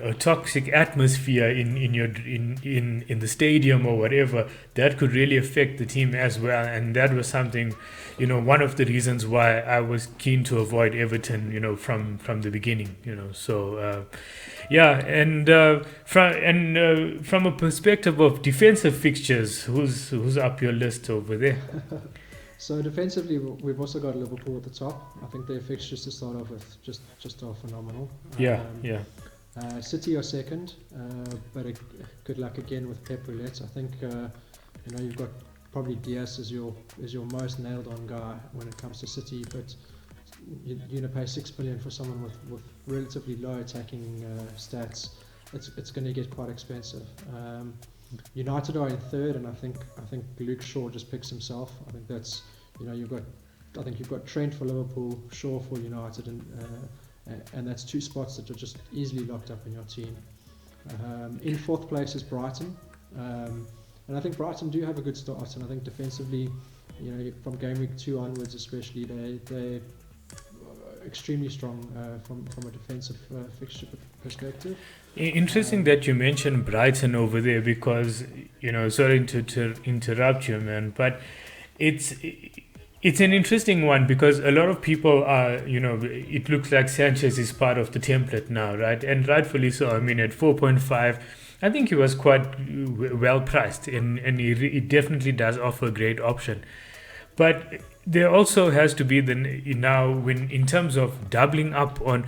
[SPEAKER 1] a toxic atmosphere in the stadium or whatever, that could really affect the team as well. And that was something, one of the reasons why I was keen to avoid Everton, from the beginning. So from a perspective of defensive fixtures, who's up your list over there?
[SPEAKER 2] So defensively, we've also got Liverpool at the top. I think their fixtures to start off with just are phenomenal. City are second, but good luck again with Pep Roulette. I think you've got probably Diaz as your most nailed on guy when it comes to City, but you're going to pay 6 million for someone with relatively low attacking stats. It's going to get quite expensive. United are in third, and I think Luke Shaw just picks himself. I think that's you've got Trent for Liverpool, Shaw for United, and that's 2 spots that are just easily locked up in your team. In fourth place is Brighton. And I think Brighton do have a good start, and I think defensively, from game week 2 onwards especially, they're extremely strong from a defensive fixture perspective.
[SPEAKER 1] Interesting that you mentioned Brighton over there because, sorry to interrupt you, man, but it's an interesting one because a lot of people are, it looks like Sanchez is part of the template now, right? And rightfully so. I mean, at 4.5, I think he was quite well priced, and he definitely does offer a great option. But there also has to be now when in terms of doubling up on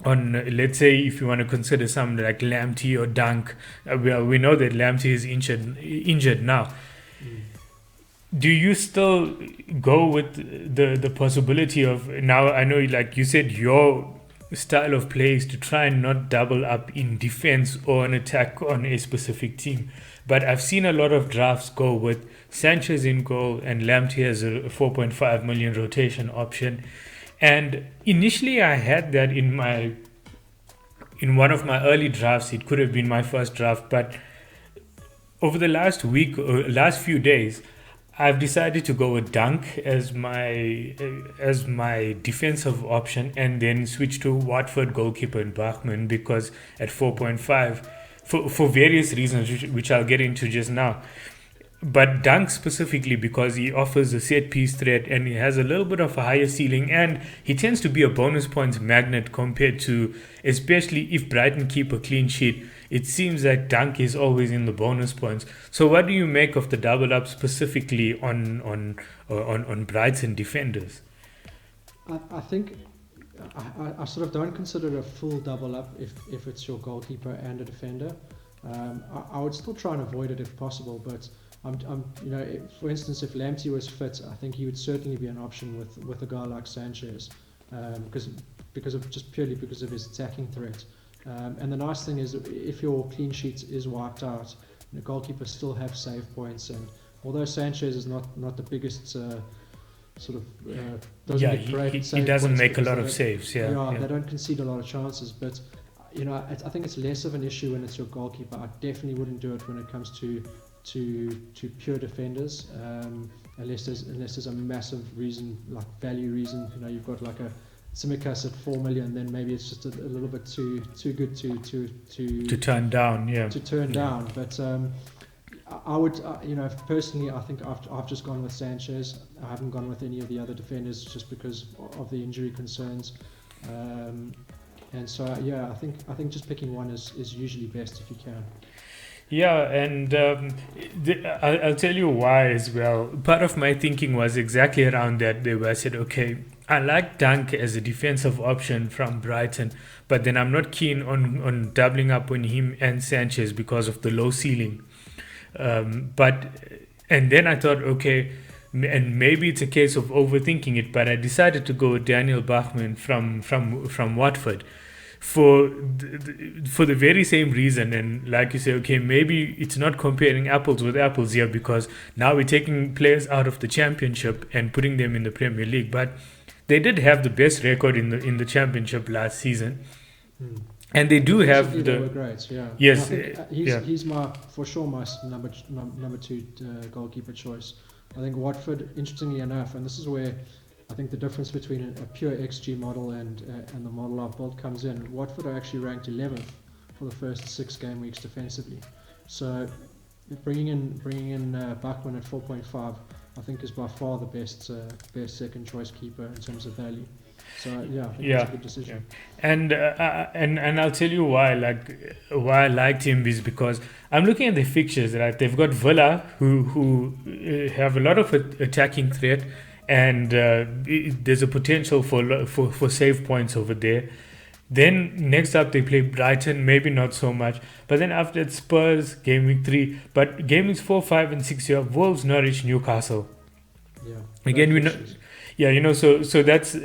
[SPEAKER 1] let's say if you want to consider something like Lamptey or Dunk, well, we know that Lamptey is injured now. Do you still go with the possibility of, now I know like you said your style of play is to try and not double up in defense or an attack on a specific team, but I've seen a lot of drafts go with Sanchez in goal and Lamptey as a 4.5 million rotation option. And initially I had that in one of my early drafts. It could have been my first draft, but over the last week or last few days, I've decided to go with Dunk as my defensive option, and then switch to Watford goalkeeper and Bachmann because at 4.5 for various reasons which I'll get into just now. But Dunk specifically because he offers a set piece threat and he has a little bit of a higher ceiling, and he tends to be a bonus points magnet compared to, especially if Brighton keep a clean sheet, it seems that Dunk is always in the bonus points. So what do you make of the double up specifically on Brighton defenders?
[SPEAKER 2] I think I sort of don't consider it a full double up if it's your goalkeeper and a defender. I would still try and avoid it if possible, but for instance, if Lamptey was fit, I think he would certainly be an option with a guy like Sanchez, because of his attacking threat. And the nice thing is, if your clean sheet is wiped out, the goalkeepers still have save points. And although Sanchez is not the biggest
[SPEAKER 1] he doesn't make a lot of saves.
[SPEAKER 2] They don't concede a lot of chances, but I think it's less of an issue when it's your goalkeeper. I definitely wouldn't do it when it comes to pure defenders, unless there's a massive reason, like value reason. You've got like a Tsimikas at 4 million, then maybe it's just a little bit too good to
[SPEAKER 1] turn down.
[SPEAKER 2] Down. But I would, personally, I think I've just gone with Sanchez. I haven't gone with any of the other defenders just because of the injury concerns. And so I think just picking one is usually best if you can.
[SPEAKER 1] Yeah, and I'll tell you why as well. Part of my thinking was exactly around that. Where I said, okay, I like Dunk as a defensive option from Brighton, but then I'm not keen on doubling up on him and Sanchez because of the low ceiling. And then I thought, okay, and maybe it's a case of overthinking it, but I decided to go with Daniel Bachmann from Watford. For the very same reason, and like you say, okay, maybe it's not comparing apples with apples here because now we're taking players out of the Championship and putting them in the Premier League, but they did have the best record in the Championship last season, and they do have
[SPEAKER 2] they were great, yeah.
[SPEAKER 1] Yes,
[SPEAKER 2] he's my number two goalkeeper choice. I think Watford, interestingly enough, and this is where I think the difference between a pure XG model and the model I've built comes in. Watford are actually ranked 11th for the first 6 game weeks defensively. So bringing in Bachmann at 4.5, I think is by far the best second choice keeper in terms of value. So I think it's a good decision.
[SPEAKER 1] Yeah. And I'll tell you why I liked him is because I'm looking at the fixtures, right? They've got Villa who have a lot of attacking threat. And there's a potential for save points over there. Then next up they play Brighton, maybe not so much. But then after that Spurs, game week 3. But game weeks 4, 5 and 6 you have Wolves, Norwich, Newcastle.
[SPEAKER 2] Yeah.
[SPEAKER 1] Again, we know. So that's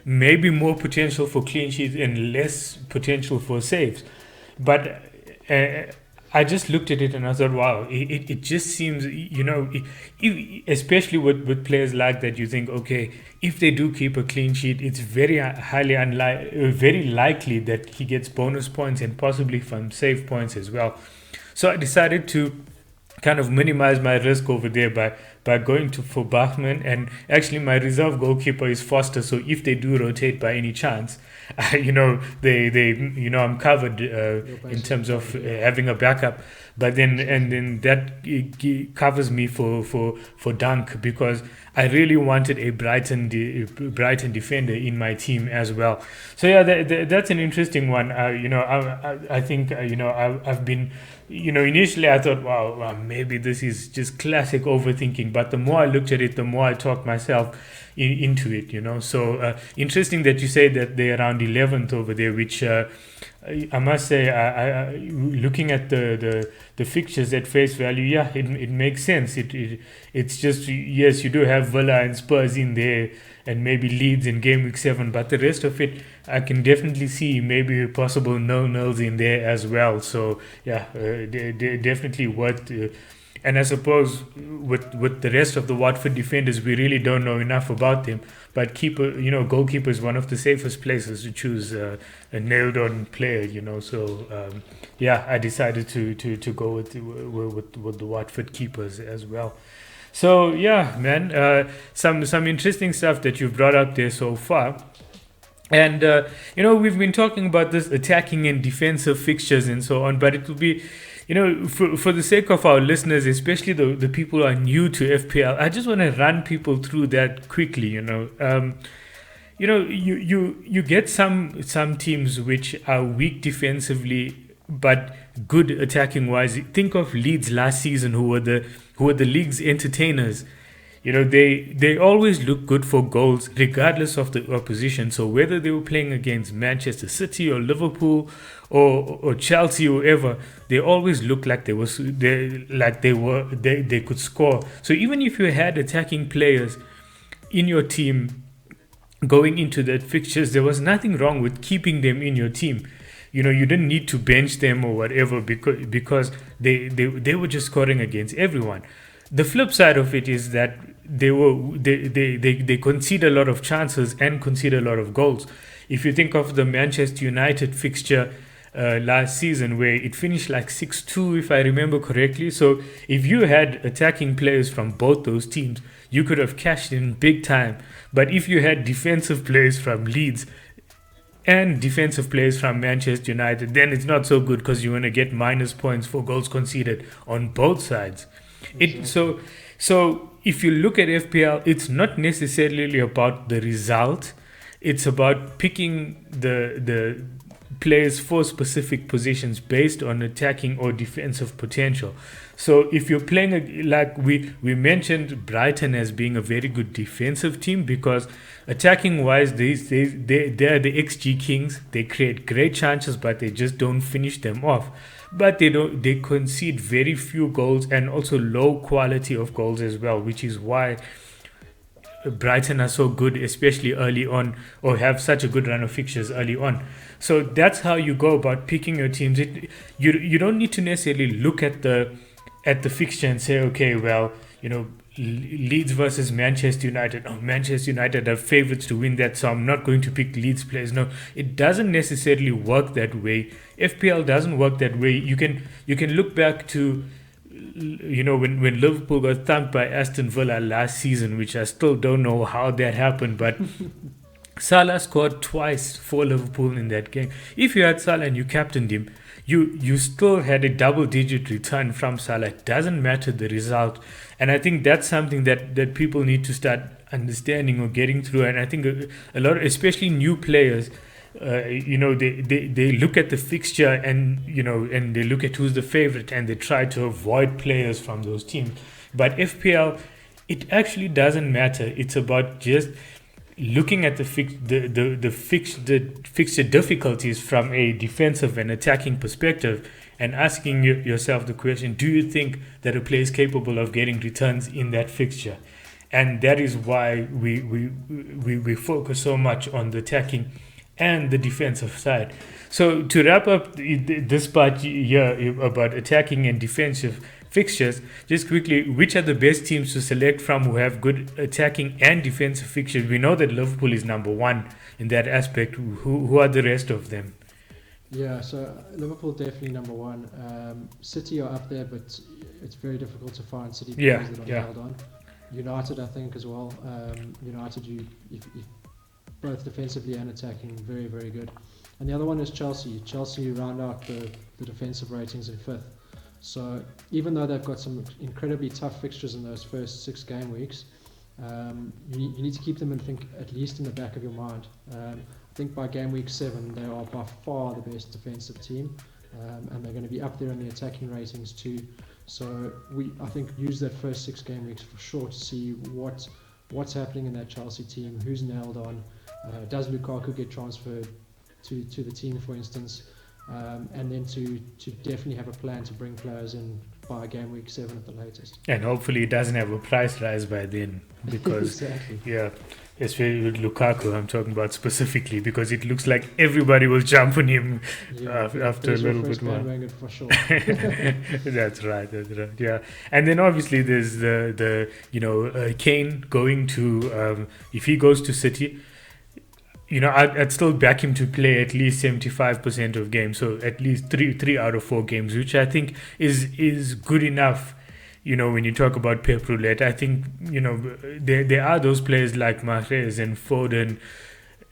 [SPEAKER 1] maybe more potential for clean sheets and less potential for saves. But I just looked at it and I thought, wow, it just seems, especially with players like that, you think, okay, if they do keep a clean sheet, it's very likely that he gets bonus points and possibly from save points as well. So I decided to kind of minimize my risk over there by going to for Bachman, and actually my reserve goalkeeper is Foster. So if they do rotate by any chance, I'm covered
[SPEAKER 2] You're
[SPEAKER 1] in
[SPEAKER 2] basically
[SPEAKER 1] terms of
[SPEAKER 2] covered, yeah.
[SPEAKER 1] having a backup. But then
[SPEAKER 2] Exactly.
[SPEAKER 1] and then that covers me for Dunk, because I really wanted a Brighton defender in my team as well. So yeah, that's an interesting one. I think I've been, initially I thought, wow, maybe this is just classic overthinking. But the more I looked at it, the more I talked myself into it. So interesting that you say that they're around 11th over there, which I must say, looking at the fixtures at face value, yeah, it makes sense. It's just, yes, you do have Villa and Spurs in there, and maybe Leeds in game week 7, but the rest of it, I can definitely see maybe possible nils in there as well. So yeah, they're definitely worth. And I suppose with the rest of the Watford defenders, we really don't know enough about them. But goalkeeper is one of the safest places to choose a nailed-on player. So yeah, I decided to go with the Watford keepers as well. So yeah, man, some interesting stuff that you've brought up there so far. And we've been talking about this attacking and defensive fixtures and so on, but it will be, for the sake of our listeners, especially the people who are new to FPL, I just want to run people through that quickly. You get some teams which are weak defensively but good attacking wise. Think of Leeds last season, who were the league's entertainers. They always look good for goals regardless of the opposition. So whether they were playing against Manchester City or Liverpool or Chelsea or whoever, they always looked like they could score. So even if you had attacking players in your team going into that fixtures, there was nothing wrong with keeping them in your team. You didn't need to bench them or whatever, because they were just scoring against everyone. The flip side of it is that they concede a lot of chances and concede a lot of goals. If you think of the Manchester United fixture last season, where it finished like 6-2, if I remember correctly. So if you had attacking players from both those teams, you could have cashed in big time. But if you had defensive players from Leeds and defensive players from Manchester United, then it's not so good, because you're going to get minus points for goals conceded on both sides. It
[SPEAKER 2] Exactly.
[SPEAKER 1] so if you look at FPL, it's not necessarily about the result. It's about picking the players for specific positions based on attacking or defensive potential. So if you're playing like we mentioned Brighton as being a very good defensive team, because attacking wise they're the XG kings. They create great chances, but they just don't finish them off. But they concede very few goals, and also low quality of goals as well, which is why Brighton are so good, especially early on, or have such a good run of fixtures early on. So that's how you go about picking your teams. You don't need to necessarily look at the fixture and say, okay, well, Leeds versus Manchester United. Oh, Manchester United are favorites to win that, so I'm not going to pick Leeds players. No, it doesn't necessarily work that way. FPL doesn't work that way. You can look back to when Liverpool got thumped by Aston Villa last season, which I still don't know how that happened, but Salah scored twice for Liverpool in that game. If you had Salah and you captained him, you still had a double-digit return from Salah. It doesn't matter the result, and I think that's something that people need to start understanding or getting through. And I think a lot, especially new players, they look at the fixture, and they look at who's the favorite, and they try to avoid players from those teams. But FPL, it actually doesn't matter. It's about just looking at the fixture difficulties from a defensive and attacking perspective, and asking yourself the question: do you think that a player is capable of getting returns in that fixture? And that is why we focus so much on the attacking and the defensive side. So to wrap up this part here about attacking and defensive fixtures, just quickly, which are the best teams to select from who have good attacking and defensive fixtures? We know that Liverpool is number one in that aspect. Who are the rest of them?
[SPEAKER 2] Yeah, so Liverpool definitely number one. City are up there, but it's very difficult to find City
[SPEAKER 1] Yeah,
[SPEAKER 2] players that are
[SPEAKER 1] yeah.
[SPEAKER 2] nailed on. United, I think, as well. United, if both defensively and attacking, very, very good. And the other one is Chelsea. Chelsea round out the defensive ratings in fifth. So even though they've got some incredibly tough fixtures in those first 6 game weeks, you need to keep them, and think, at least in the back of your mind. I think by game week 7, they are by far the best defensive team, and they're going to be up there in the attacking ratings too. So I think, use that first 6 game weeks for sure to see what's happening in that Chelsea team, who's nailed on. Does Lukaku get transferred to the team, for instance? And then to definitely have a plan to bring players in by game week 7 at the latest.
[SPEAKER 1] And hopefully it doesn't have a price rise by then, because
[SPEAKER 2] Exactly.
[SPEAKER 1] yeah, especially with Lukaku, I'm talking about specifically, because it looks like everybody will jump on him
[SPEAKER 2] Yeah,
[SPEAKER 1] after a
[SPEAKER 2] there's your
[SPEAKER 1] little
[SPEAKER 2] first
[SPEAKER 1] bit more.
[SPEAKER 2] bandwagon for sure.
[SPEAKER 1] That's right. That's right. Yeah, and then obviously there's the Kane going to if he goes to City, I'd still back him to play at least 75% of games, so at least three out of 4 games, which I think is good enough. When you talk about Pep Roulette, I think there are those players like Mahrez and Foden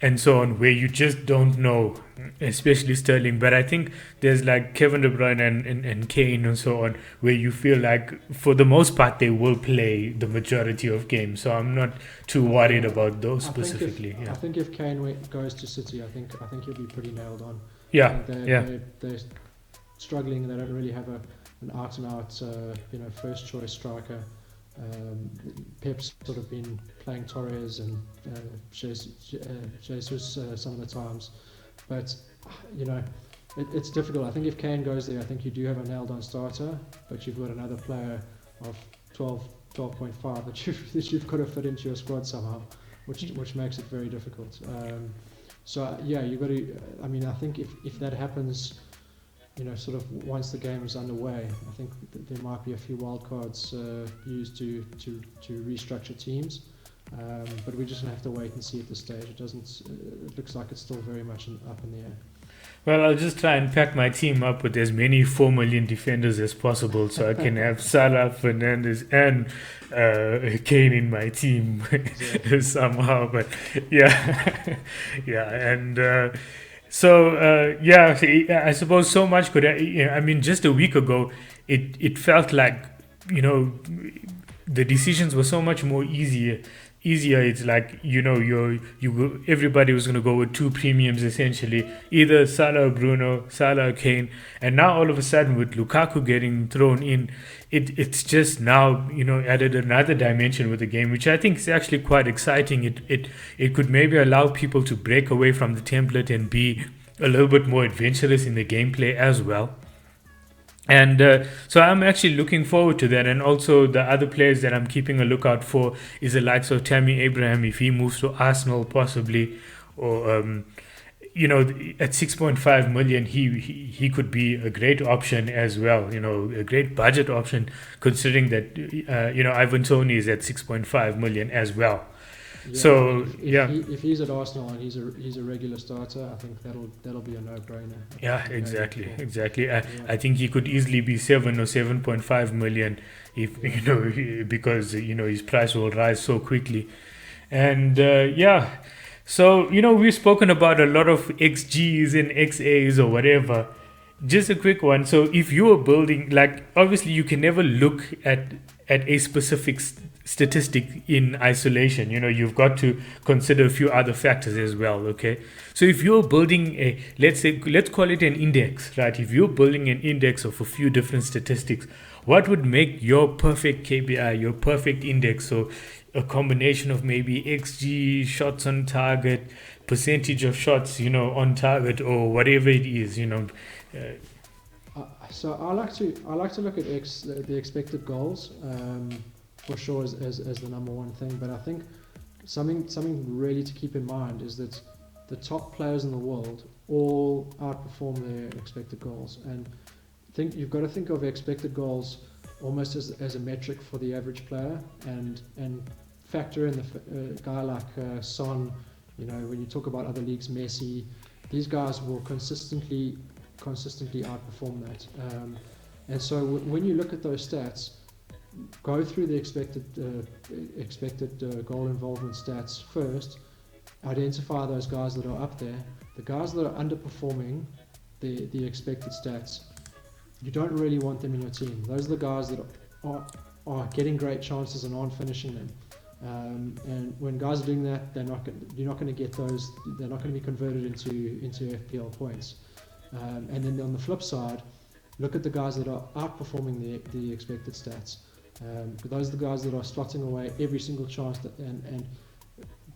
[SPEAKER 1] and so on, where you just don't know, especially Sterling. But I think there's like Kevin De Bruyne and Kane and so on, where you feel like for the most part they will play the majority of games. So I'm not too worried about those specifically.
[SPEAKER 2] I think if Kane goes to City, I think he'll be pretty nailed on.
[SPEAKER 1] Yeah,
[SPEAKER 2] They're struggling. They don't really have an out and out first choice striker. Pep's sort of been playing Torres and Jesus some of the times, but it's difficult. I think if Kane goes there, I think you do have a nailed on starter, but you've got another player of 12.5 that you've got to fit into your squad somehow, which makes it very difficult. You've got to. I mean, I think if that happens, sort of once the game is underway, I think there might be a few wild cards used to restructure teams, but we're just gonna have to wait and see at this stage. It looks like it's still very much up in the air.
[SPEAKER 1] Well, I'll just try and pack my team up with as many 4 million defenders as possible, so I can have Salah, Fernandes, and Kane in my team somehow. But yeah, yeah, and. I suppose so much could. I mean, just a week ago, it felt like the decisions were so much more easier. It's like everybody was going to go with 2 premiums essentially, either Salah or Bruno, Salah or Kane, and now all of a sudden with Lukaku getting thrown in, it's just now added another dimension with the game, which I think is actually quite exciting. It could maybe allow people to break away from the template and be a little bit more adventurous in the gameplay as well. And so I'm actually looking forward to that. And also the other players that I'm keeping a lookout for is the likes of Tammy Abraham, if he moves to Arsenal possibly, or at 6.5 million, he could be a great option as well. A great budget option, considering that Ivan Toney is at 6.5 million as well.
[SPEAKER 2] Yeah,
[SPEAKER 1] so
[SPEAKER 2] if he's at Arsenal and he's a regular starter, I think that'll be a no-brainer.
[SPEAKER 1] Yeah, exactly. I think he could easily be 7 or 7.5 million if because his price will rise so quickly. And so we've spoken about a lot of XGs and XAs or whatever. Just a quick one. So if you are building, like, obviously you can never look at a specific statistic in isolation. You've got to consider a few other factors as well. Okay, so if you're building let's call it an index, right? If you're building an index of a few different statistics, what would make your perfect KPI, your perfect index? So a combination of maybe XG, shots on target, percentage of shots on target, or whatever it is.
[SPEAKER 2] So I like to look at the expected goals for sure as the number one thing. But I think something really to keep in mind is that the top players in the world all outperform their expected goals, and you've got to think of expected goals almost as a metric for the average player, and factor in the guy like Son. When you talk about other leagues, Messi, these guys will consistently outperform that. And so when you look at those stats, go through the expected goal involvement stats first. Identify those guys that are up there. The guys that are underperforming the expected stats, you don't really want them in your team. Those are the guys that are getting great chances and aren't finishing them. And when guys are doing that, you're not going to get those. They're not going to be converted into FPL points. And then on the flip side, look at the guys that are outperforming the expected stats. Those are the guys that are slotting away every single chance and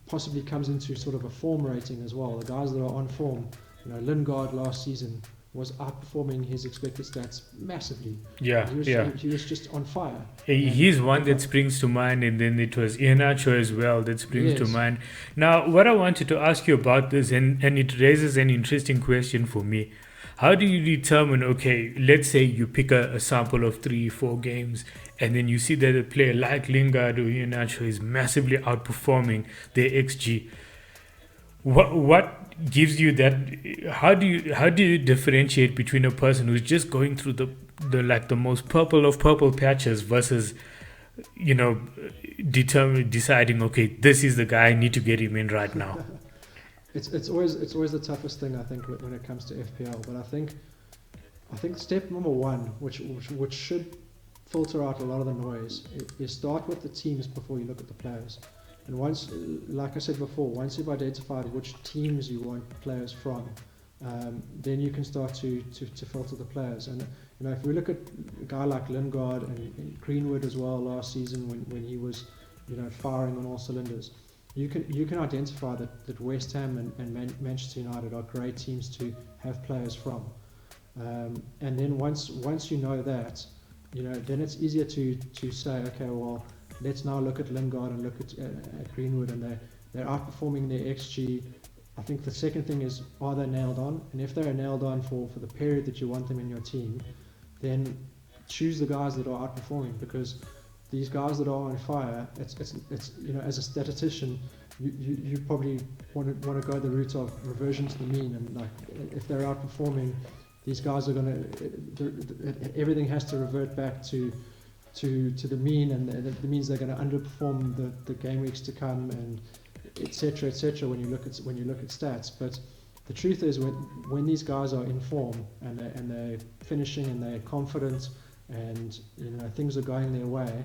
[SPEAKER 2] possibly comes into sort of a form rating as well. The guys that are on form, Lingard last season was outperforming his expected stats massively.
[SPEAKER 1] Yeah,
[SPEAKER 2] He was just on fire.
[SPEAKER 1] He's one that springs to mind, and then it was Iheanacho as well that springs to mind. Now, what I wanted to ask you about this, and it raises an interesting question for me. How do you determine, okay, let's say you pick a sample of 3-4 games, and then you see that a player like Lingard or Iheanacho is massively outperforming their XG. What gives you that? How do you differentiate between a person who's just going through the most purple of purple patches versus deciding, okay, this is the guy, I need to get him in right now?
[SPEAKER 2] It's always the toughest thing, I think, when it comes to FPL. But I think step number one, which should filter out a lot of the noise, is start with the teams before you look at the players. And once, like I said before, once you've identified which teams you want players from, then you can start to filter the players. And if we look at a guy like Lingard and Greenwood as well last season, when he was firing on all cylinders, you can identify that West Ham and Manchester United are great teams to have players from. And then once you know that, then it's easier to say, okay, well, let's now look at Lingard and look at Greenwood, and they're outperforming their XG. I think the second thing is, are they nailed on? And if they're nailed on for the period that you want them in your team, then choose the guys that are outperforming, because these guys that are on fire, it's as a statistician, you probably want to go the route of reversion to the mean, and like if they're outperforming, these guys are everything has to revert back to the mean, and that means they're going to underperform the game weeks to come, and etc. when you look at stats. But the truth is, when these guys are in form and they're finishing and they're confident and things are going their way,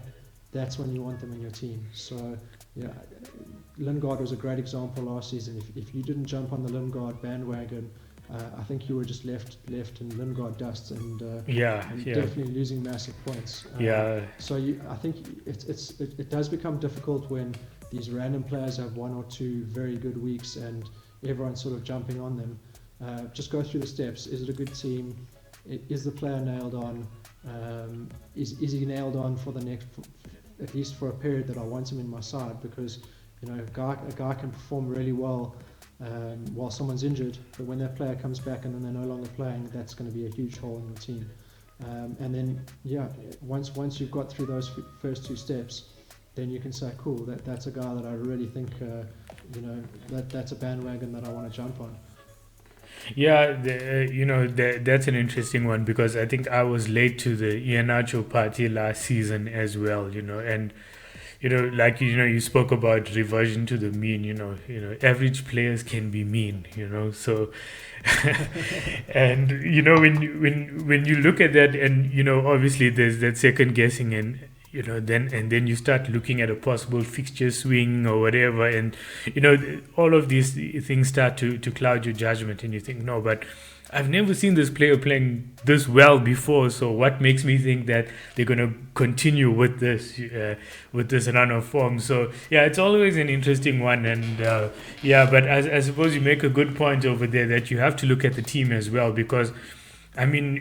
[SPEAKER 2] that's when you want them in your team. So Lingard was a great example last season. If you didn't jump on the Lingard bandwagon, I think you were just left in Lingard dust, and definitely losing massive points. So I think it does become difficult when these random players have one or two very good weeks and everyone's sort of jumping on them. Just go through the steps. Is it a good team? Is the player nailed on? Is he nailed on for the next, at least for a period that I want him in my side? Because a guy can perform really well while someone's injured, but when that player comes back and then they're no longer playing, that's going to be a huge hole in your team. And then once you've got through those first two steps, then you can say, cool, that's a guy that I really think that's a bandwagon that I want to jump on.
[SPEAKER 1] That's an interesting one, because I think I was late to the Iheanacho party last season as well, and you spoke about reversion to the mean. Average players can be mean, so and when you look at that, and obviously there's that second guessing, and then you start looking at a possible fixture swing or whatever, and all of these things start to cloud your judgment, and you think, no, but I've never seen this player playing this well before, so what makes me think that they're going to continue with this run of form? So it's always an interesting one, and but I suppose you make a good point over there that you have to look at the team as well, because I mean,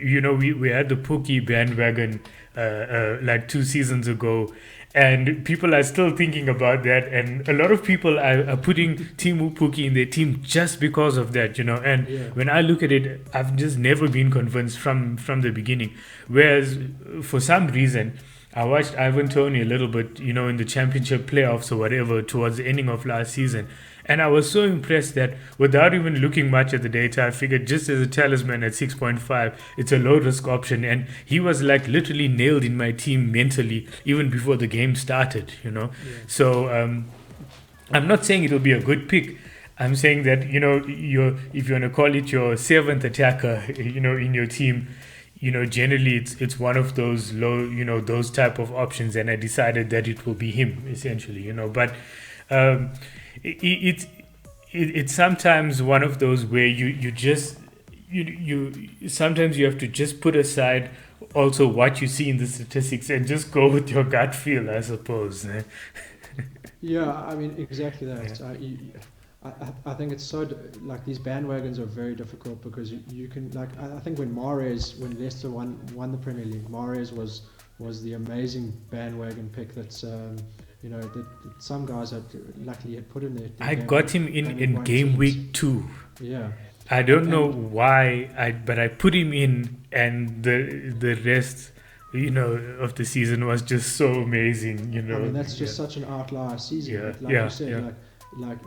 [SPEAKER 1] we had the Pookie bandwagon like 2 seasons ago, and people are still thinking about that, and a lot of people are putting Timu Pukki in their team just because of that, and when I look at it, I've just never been convinced from the beginning. Whereas for some reason, I watched Ivan Toney a little bit, in the championship playoffs or whatever towards the ending of last season, And I was so impressed that without even looking much at the data, I figured just as a talisman at 6.5, it's a low risk option. And he was like literally nailed in my team mentally even before the game started, you know.
[SPEAKER 2] Yeah.
[SPEAKER 1] So I'm not saying it'll be a good pick. I'm saying that, you know, if you want to call it your seventh attacker, you know, in your team, you know, generally it's one of those low, you know, those type of options, and I decided that it will be him essentially, you know. But um, it, it's sometimes one of those where you just you sometimes you have to just put aside also what you see in the statistics and just go with your gut feel, I suppose.
[SPEAKER 2] Yeah, I mean exactly
[SPEAKER 1] Yeah.
[SPEAKER 2] that. I think it's so like these bandwagons are very difficult because you can like I think when Leicester won the Premier League, Mahrez was the amazing bandwagon pick that's you know that some guys had luckily had put in their
[SPEAKER 1] I got him in
[SPEAKER 2] game week
[SPEAKER 1] in
[SPEAKER 2] one
[SPEAKER 1] game
[SPEAKER 2] teams.
[SPEAKER 1] week 2.
[SPEAKER 2] Yeah,
[SPEAKER 1] I don't know
[SPEAKER 2] and
[SPEAKER 1] why, but I put him in, and the rest, you know, of the season was just so amazing. You
[SPEAKER 2] I mean
[SPEAKER 1] know,
[SPEAKER 2] that's
[SPEAKER 1] yeah,
[SPEAKER 2] just such an outlier season.
[SPEAKER 1] yeah,
[SPEAKER 2] But like you
[SPEAKER 1] yeah,
[SPEAKER 2] said,
[SPEAKER 1] yeah.
[SPEAKER 2] like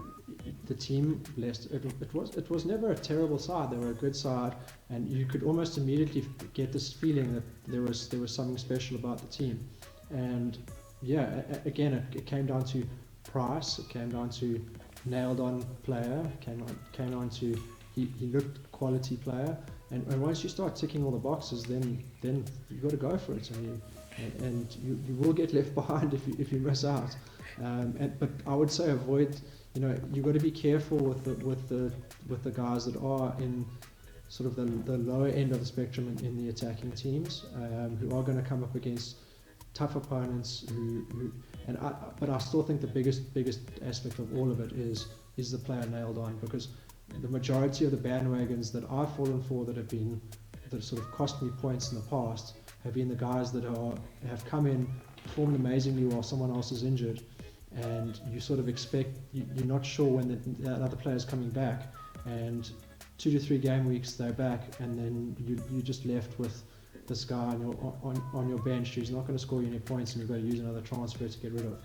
[SPEAKER 2] the team Leicester, it was never a terrible side. They were a good side, and you could almost immediately get this feeling that there was something special about the team. And yeah, again, it came down to price. It came down to nailed on player. Came down to he looked quality player. And once you start ticking all the boxes, then you got to go for it, and you will get left behind if you miss out. But I would say avoid. You know, you got to be careful with the guys that are in sort of the lower end of the spectrum in the attacking teams, who are going to come up against tough opponents. But I still think the biggest aspect of all of it is the player nailed on, because the majority of the bandwagons that I've fallen for that sort of cost me points in the past have been the guys that have come in, performed amazingly while someone else is injured, and you sort of expect you're not sure when the other player's coming back, and 2 to 3 game weeks they're back, and then you just left with this guy on your bench who's not going to score you any points, and you've got to use another transfer to get rid of.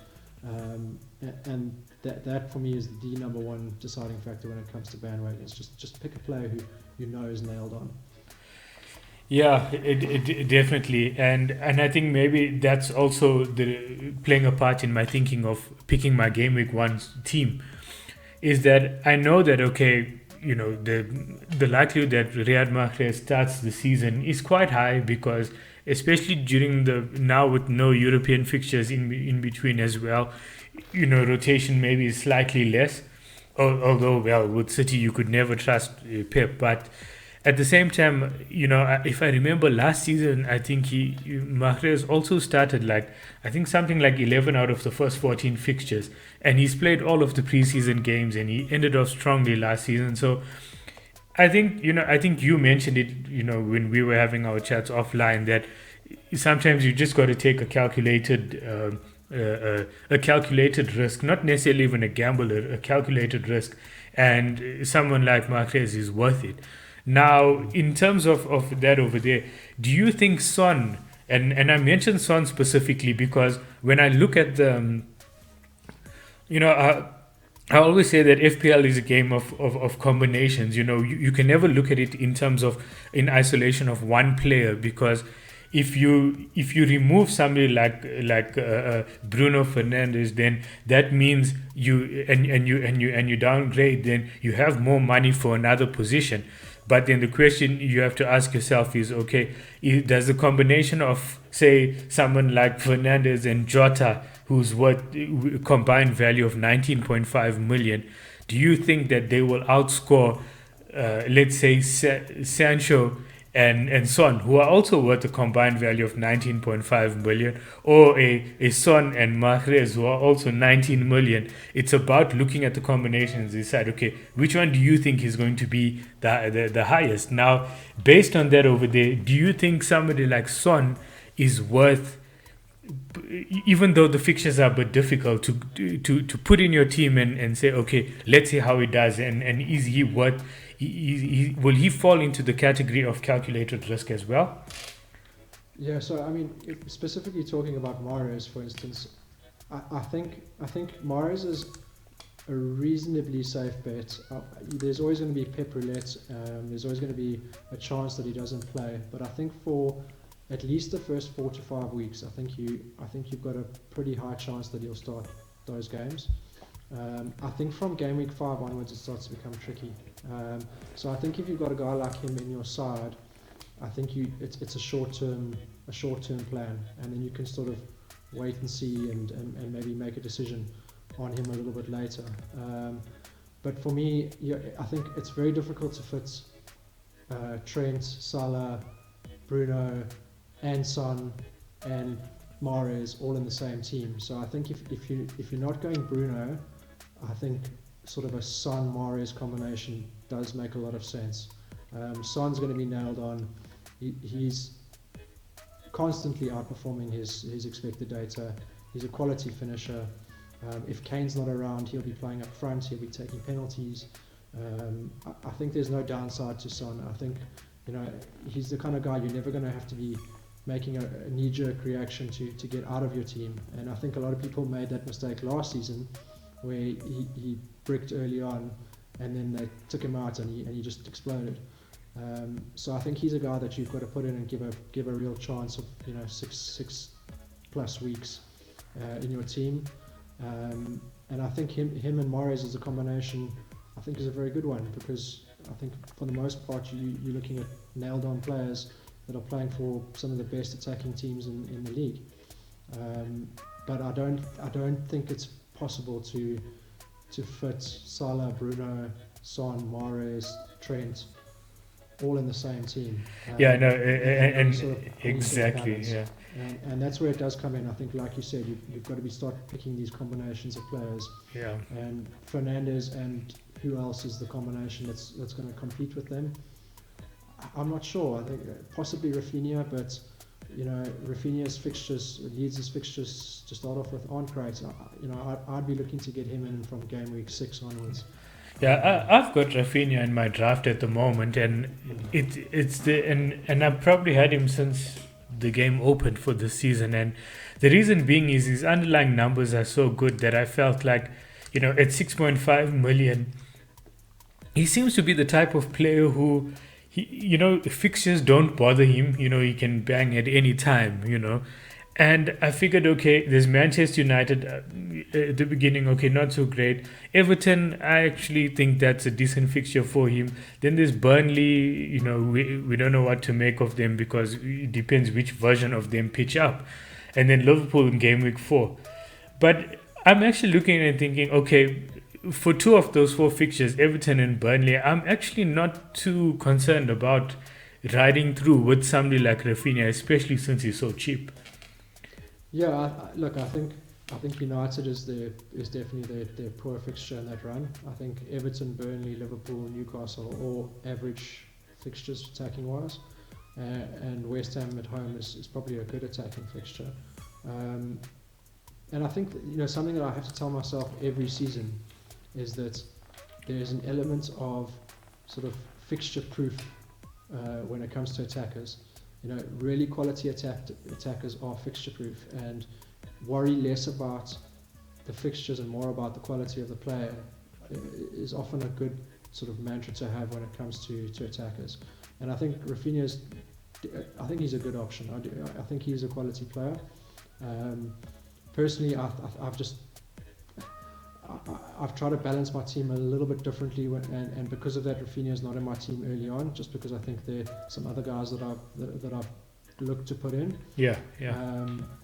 [SPEAKER 2] And that for me is the number one deciding factor when it comes to bandwagons. Just pick a player who you know is nailed on.
[SPEAKER 1] Yeah, it definitely, and I think maybe that's also the playing a part in my thinking of picking my game week 1 team, is that I know that, okay, you know, the likelihood that Riyad Mahrez starts the season is quite high, because especially during the now with no European fixtures in between as well, you know, rotation maybe is slightly less. Although, well, with City you could never trust Pep, but at the same time, you know, if I remember last season, I think Mahrez also started like, I think something like 11 out of the first 14 fixtures, and he's played all of the preseason games, and he ended off strongly last season. So I think, you know, I think you mentioned it, you know, when we were having our chats offline, that sometimes you just got to take a calculated risk, not necessarily even a gamble, a calculated risk, and someone like Mahrez is worth it. Now, in terms of that over there, do you think Son, and I mentioned Son specifically because when I look at the, you know, I always say that FPL is a game of combinations. You know, you can never look at it in terms of in isolation of one player, because if you remove somebody like Bruno Fernandes, then that means you downgrade, then you have more money for another position. But then the question you have to ask yourself is, okay, does the combination of, say, someone like Fernandez and Jota, who's worth combined value of 19.5 million, do you think that they will outscore, let's say, Sancho and Son, who are also worth a combined value of 19.5 million, or a Son and Mahrez, who are also 19 million? It's about looking at the combinations, decide, okay, which one do you think is going to be the highest? Now, based on that over there, do you think somebody like Son is worth, even though the fixtures are a bit difficult, to put in your team and say, okay, let's see how he does, and is he worth, will he fall into the category of calculated risk as well?
[SPEAKER 2] Yeah, so I mean, specifically talking about Mahrez, for instance, I think Mahrez is a reasonably safe bet. There's always going to be pep roulette. There's always going to be a chance that he doesn't play. But I think for at least the first 4 to 5 weeks, I think you've got a pretty high chance that he'll start those games. I think from game week 5 onwards, it starts to become tricky. So I think if you've got a guy like him in your side, I think it's a short-term plan, and then you can sort of wait and see and maybe make a decision on him a little bit later. But for me, I think it's very difficult to fit Trent, Salah, Bruno, and Son and Mahrez all in the same team. So I think if you're not going Bruno, I think sort of a Son Mahrez combination does make a lot of sense. Son's going to be nailed on. He's constantly outperforming his expected data. He's a quality finisher. If Kane's not around, he'll be playing up front. He'll be taking penalties. I think there's no downside to Son. I think he's the kind of guy you're never going to have to be making a knee-jerk reaction to get out of your team. And I think a lot of people made that mistake last season, where he bricked early on, and then they took him out and he just exploded. So I think he's a guy that you've got to put in and give a real chance of 6 plus weeks in your team. And I think him and Mahrez as a combination, I think, is a very good one, because I think for the most part you're looking at nailed-on players that are playing for some of the best attacking teams in the league. But I don't think it's possible to fit Salah, Bruno, Son, Mahrez, Trent all in the same team.
[SPEAKER 1] And
[SPEAKER 2] sort of
[SPEAKER 1] exactly, yeah.
[SPEAKER 2] And that's where it does come in. I think, like you said, you've got to start picking these combinations of players.
[SPEAKER 1] Yeah. And
[SPEAKER 2] Fernandes, and who else is the combination that's going to compete with them? I'm not sure. I think possibly Rafinha, but Rafinha's fixtures, Leeds' fixtures to start off with aren't great. I'd be looking to get him in from game week 6 onwards.
[SPEAKER 1] Yeah, I've got Rafinha in my draft at the moment, and and I've probably had him since the game opened for the season, and the reason being is his underlying numbers are so good that I felt like, at 6.5 million, he seems to be the type of player who, fixtures don't bother him. He can bang at any time. And I figured, okay, there's Manchester United at the beginning, okay, not so great. Everton, I actually think that's a decent fixture for him. Then there's Burnley, we don't know what to make of them, because it depends which version of them pitch up. And then Liverpool in game week 4. But I'm actually looking and thinking, okay, for 2 of those 4 fixtures, Everton and Burnley, I'm actually not too concerned about riding through with somebody like Rafinha, especially since he's so cheap.
[SPEAKER 2] Yeah, I think United is definitely their poor fixture in that run. I think Everton, Burnley, Liverpool, Newcastle are all average fixtures attacking wise, and West Ham at home is probably a good attacking fixture. And I think something that I have to tell myself every season is that there's an element of sort of fixture proof when it comes to attackers. Really quality attackers are fixture proof, and worry less about the fixtures and more about the quality of the player is often a good sort of mantra to have when it comes to attackers. And I think Rafinha's, I think he's a good option. I think he's a quality player. Personally, I've tried to balance my team a little bit differently, and because of that, Rafinha is not in my team early on, just because I think there are some other guys that I've looked to put in.
[SPEAKER 1] Yeah.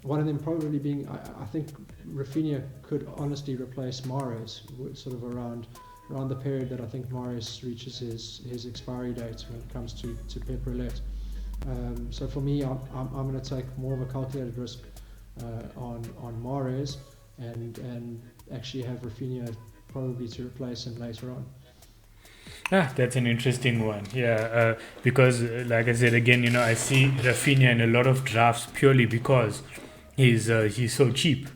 [SPEAKER 2] One of them probably being, I think Rafinha could honestly replace Mahrez, sort of around the period that I think Mahrez reaches his expiry date when it comes to pep roulette. So for me, I'm going to take more of a calculated risk on Mahrez and actually have Rafinha probably to replace him later on.
[SPEAKER 1] That's an interesting one. Yeah, because like I said again, I see Rafinha in a lot of drafts purely because he's so cheap,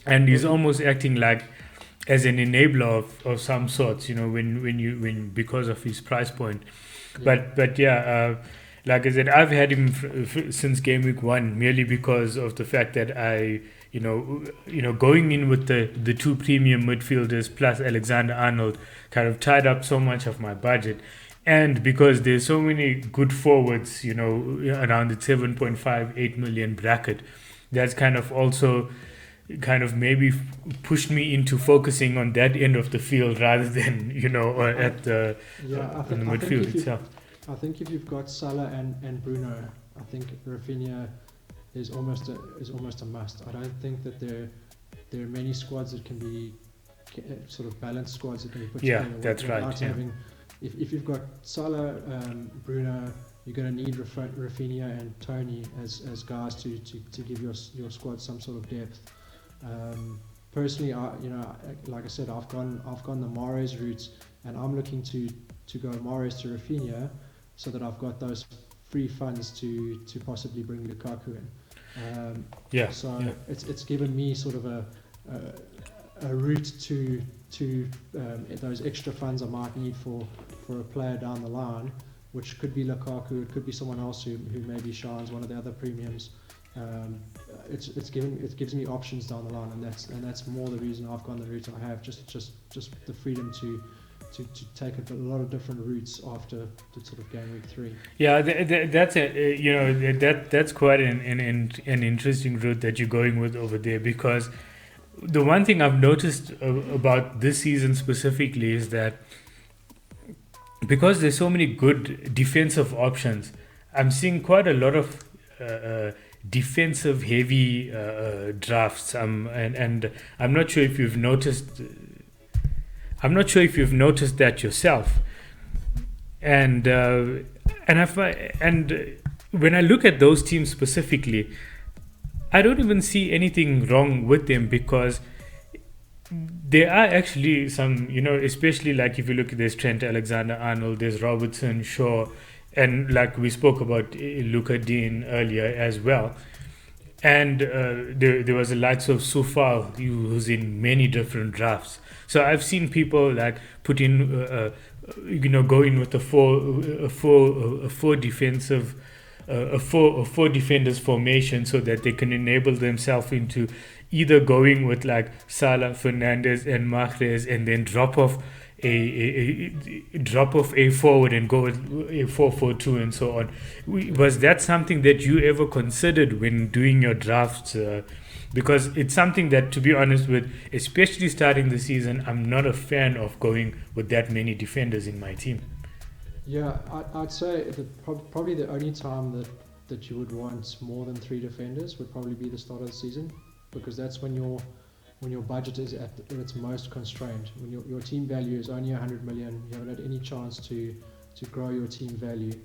[SPEAKER 1] and he's almost acting like as an enabler of some sorts. When because of his price point. Yeah. But like I said, I've had him since game week 1 merely because of the fact that going in with the two premium midfielders plus Alexander Arnold kind of tied up so much of my budget, and because there's so many good forwards, around the 7.58 million bracket, that's kind of also kind of maybe pushed me into focusing on that end of the field rather than or at the on the midfield itself.
[SPEAKER 2] I think if you've got Salah and Bruno, I think Rafinha is almost a must. I don't think that there are many squads that can be sort of balanced squads that can be put together.
[SPEAKER 1] Yeah, that's right. Yeah.
[SPEAKER 2] If you've got Salah, Bruno, you're going to need Rafinha and Tony as guys to give your squad some sort of depth. Personally, like I said, I've gone the Mahrez route, and I'm looking to go Mahrez to Rafinha, so that I've got those free funds to possibly bring Lukaku in. It's given me sort of a route to those extra funds I might need for a player down the line, which could be Lukaku, it could be someone else who maybe shines, one of the other premiums. It gives me options down the line, and that's more the reason I've gone the route I have, just the freedom to take a lot of different routes after the sort of game week 3.
[SPEAKER 1] Yeah, that's quite an interesting route that you're going with over there, because the one thing I've noticed about this season specifically is that because there's so many good defensive options, I'm seeing quite a lot of defensive heavy drafts. And I'm not sure if you've noticed. I'm not sure if you've noticed that yourself. And when I look at those teams specifically, I don't even see anything wrong with them, because there are actually some, especially like if you look at this Trent Alexander-Arnold, there's Robertson, Shaw, and like we spoke about Luka Dean earlier as well. And there was the likes of Soufal, who's in many different drafts. So I've seen people like put in, go in with a four defenders formation, so that they can enable themselves into either going with like Salah, Fernandez, and Mahrez, and then drop off a forward and go with a 4-4-2 and so on. Was that something that you ever considered when doing your drafts? Because it's something that, to be honest with, especially starting the season, I'm not a fan of going with that many defenders in my team.
[SPEAKER 2] Yeah, I'd say probably the only time that you would want more than 3 defenders would probably be the start of the season, because that's when your budget is at its most constrained. When your team value is only 100 million, you haven't had any chance to grow your team value.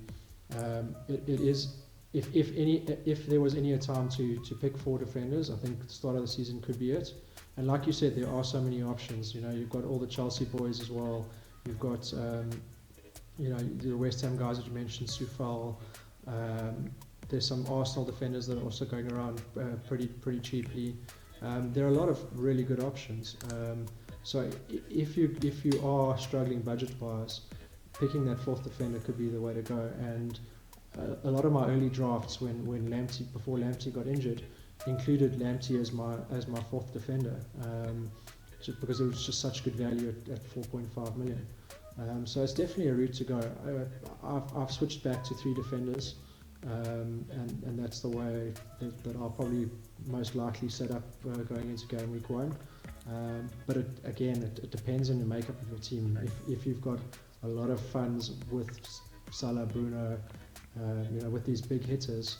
[SPEAKER 2] It is, if there was any time to pick 4 defenders, I think the start of the season could be it. And like you said, there are so many options. You've got all the Chelsea boys as well. You've got the West Ham guys that you mentioned, Soufal. There's some Arsenal defenders that are also going around pretty cheaply. There are a lot of really good options. So if you are struggling budget-wise, picking that 4th defender could be the way to go. And a lot of my early drafts, before Lamptey got injured, included Lamptey as my 4th defender, just because it was just such good value at 4.5 million. So it's definitely a route to go. I've switched back to 3 defenders, and that's the way that I'll probably most likely set up going into game week 1. But it depends on the makeup of your team. If you've got a lot of funds with Salah, Bruno, with these big hitters,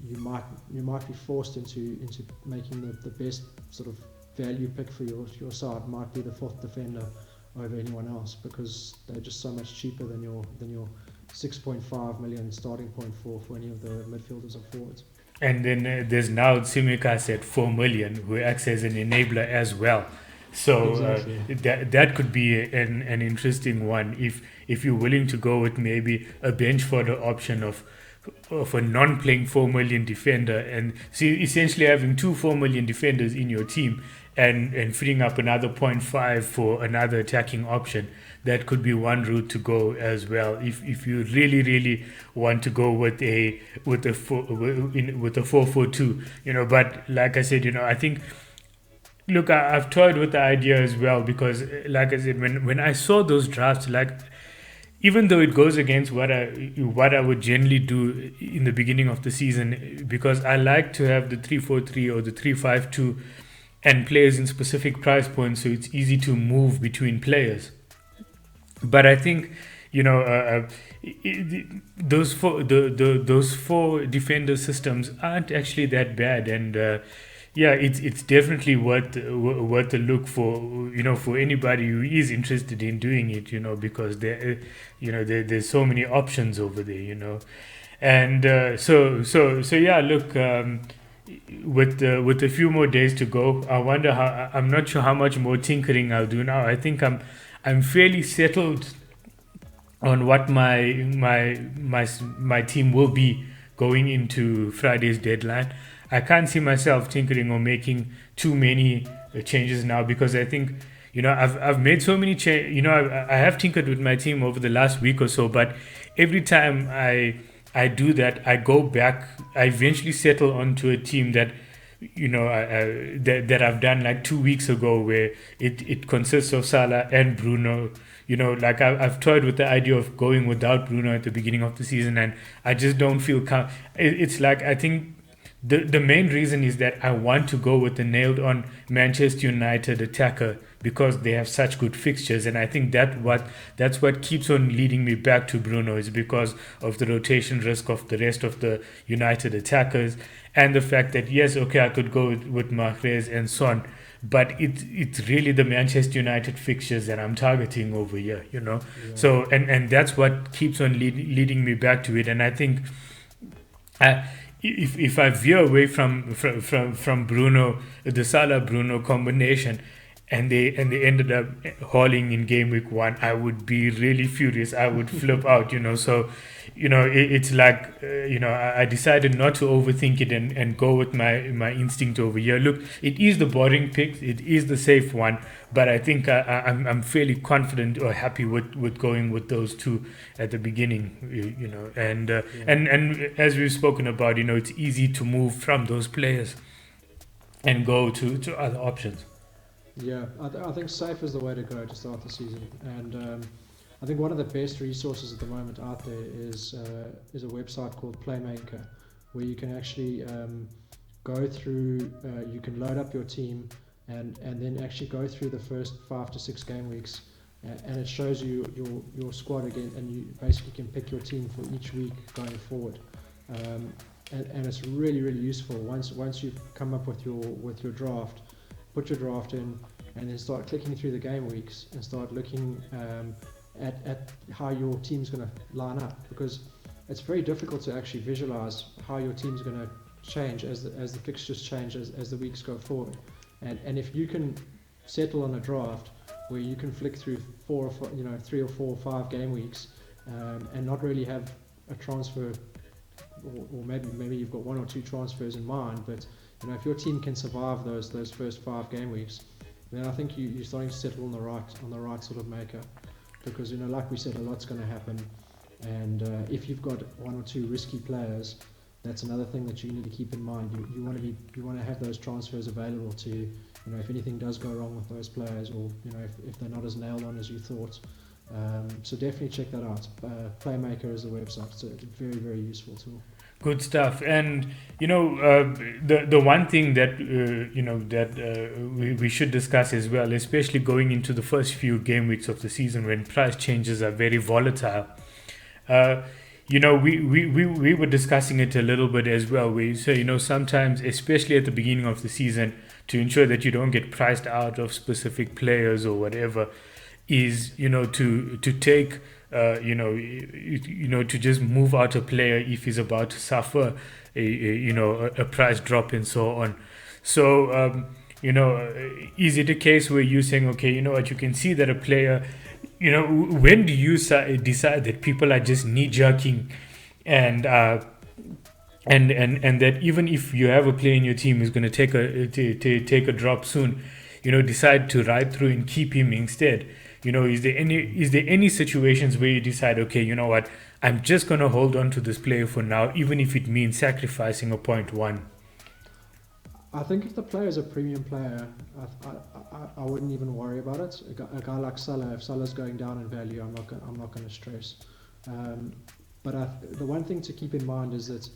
[SPEAKER 2] you might be forced into making the best sort of value pick for your side might be the 4th defender over anyone else, because they're just so much cheaper than your 6.5 million starting point for any of the midfielders or forwards.
[SPEAKER 1] And then there's now Tsimikas at 4 million, who acts as an enabler as well. So exactly. That could be an interesting one if you're willing to go with maybe a bench fodder option of of a non-playing 4 million defender, and see essentially having two 4 million defenders in your team, and freeing up another point 0.5 for another attacking option. That could be one route to go as well if you really want to go with a 4-4-2, but like I said, I think, look, I've toyed with the idea as well, because like I said, when I saw those drafts, like, even though it goes against what I would generally do in the beginning of the season, because I like to have the 3-4-3 or the 3-5-2 and players in specific price points, so it's easy to move between players. But I think, those four defender systems aren't actually that bad, and it's definitely worth a look for, for anybody who is interested in doing it, because there's so many options over there, and so yeah. Look, with a few more days to go, I wonder how. I'm not sure how much more tinkering I'll do now. I think I'm fairly settled on what my team will be going into Friday's deadline. I can't see myself tinkering or making too many changes now, because I think, I've made so many changes. I have tinkered with my team over the last week or so, but every time I do that, I go back. I eventually settle onto a team that that I've done like 2 weeks ago, where it consists of Salah and Bruno. Like I've toyed with the idea of going without Bruno at the beginning of the season, and I just don't feel it's like, I think the main reason is that I want to go with the nailed on Manchester United attacker, because they have such good fixtures, and I think that's what keeps on leading me back to Bruno, is because of the rotation risk of the rest of the United attackers, and the fact that, yes, okay, I could go with Mahrez and Son, but it's really the Manchester United fixtures that I'm targeting over here,
[SPEAKER 2] Yeah.
[SPEAKER 1] So and that's what keeps on leading me back to it, and I think if I veer away from Bruno, the Salah Bruno combination, and they ended up hauling in game week 1, I would be really furious. I would flip out, So, it's like, I decided not to overthink it and go with my instinct over here. Look, it is the boring pick, it is the safe one, but I think I'm fairly confident or happy with going with those two at the beginning, and as we've spoken about, it's easy to move from those players and go to other options.
[SPEAKER 2] Yeah, I think safe is the way to go to start the season, and I think one of the best resources at the moment out there is a website called Playmaker, where you can actually go through. You can load up your team and then actually go through the first 5 to 6 game weeks, and it shows you your squad again, and you basically can pick your team for each week going forward. And it's really useful once you've come up with your draft. Put your draft in, and then start clicking through the game weeks and start looking at how your team's going to line up, because it's very difficult to actually visualize how your team's going to change as the fixtures change as the weeks go forward. And if you can settle on a draft where you can flick through 3 or 4 or 5 game weeks, and not really have a transfer, or maybe you've got 1 or 2 transfers in mind, but if your team can survive those first 5 game weeks, then I think you're starting to settle on the right sort of maker, because like we said, a lot's going to happen, and if you've got 1 or 2 risky players, that's another thing that you need to keep in mind. You want to have those transfers available to, if anything does go wrong with those players, or if they're not as nailed on as you thought. So definitely check that out. Playmaker is the website. It's a very useful tool.
[SPEAKER 1] Good stuff. And the one thing that we should discuss as well, especially going into the first few game weeks of the season when price changes are very volatile. We were discussing it a little bit as well. We say, sometimes, especially at the beginning of the season, to ensure that you don't get priced out of specific players or whatever, is to take to just move out a player if he's about to suffer a price drop and so on. So is it a case where you're saying, okay, you can see that a player, when do you decide that people are just knee jerking and and that even if you have a player in your team who's going to take a drop soon, decide to ride through and keep him instead. Is there any situations where you decide, okay, you know what, I'm just going to hold on to this player for now, even if it means sacrificing a point one?
[SPEAKER 2] I think if the player is a premium player, I wouldn't even worry about it. A guy like Salah, if Salah's going down in value, I'm not going to stress. But the one thing to keep in mind is that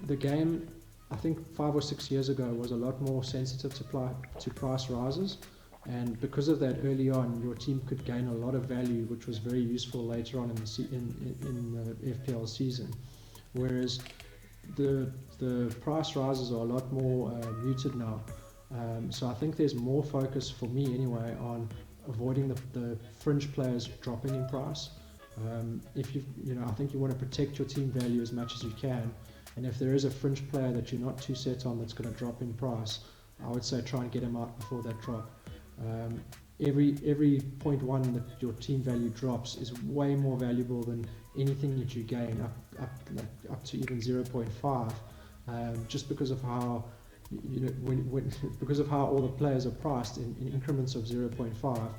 [SPEAKER 2] the game, I think 5 or 6 years ago, was a lot more sensitive to price rises, and because of that, early on, your team could gain a lot of value, which was very useful later on in the FPL season. Whereas the price rises are a lot more muted now. So I think there's more focus, for me anyway, on avoiding the fringe players dropping in price. If I think you want to protect your team value as much as you can, and if there is a fringe player that you're not too set on that's going to drop in price, I would say try and get him out before that drop. Every point one that your team value drops is way more valuable than anything that you gain up to even 0.5, just because of how because of how all the players are priced in increments of 0.5.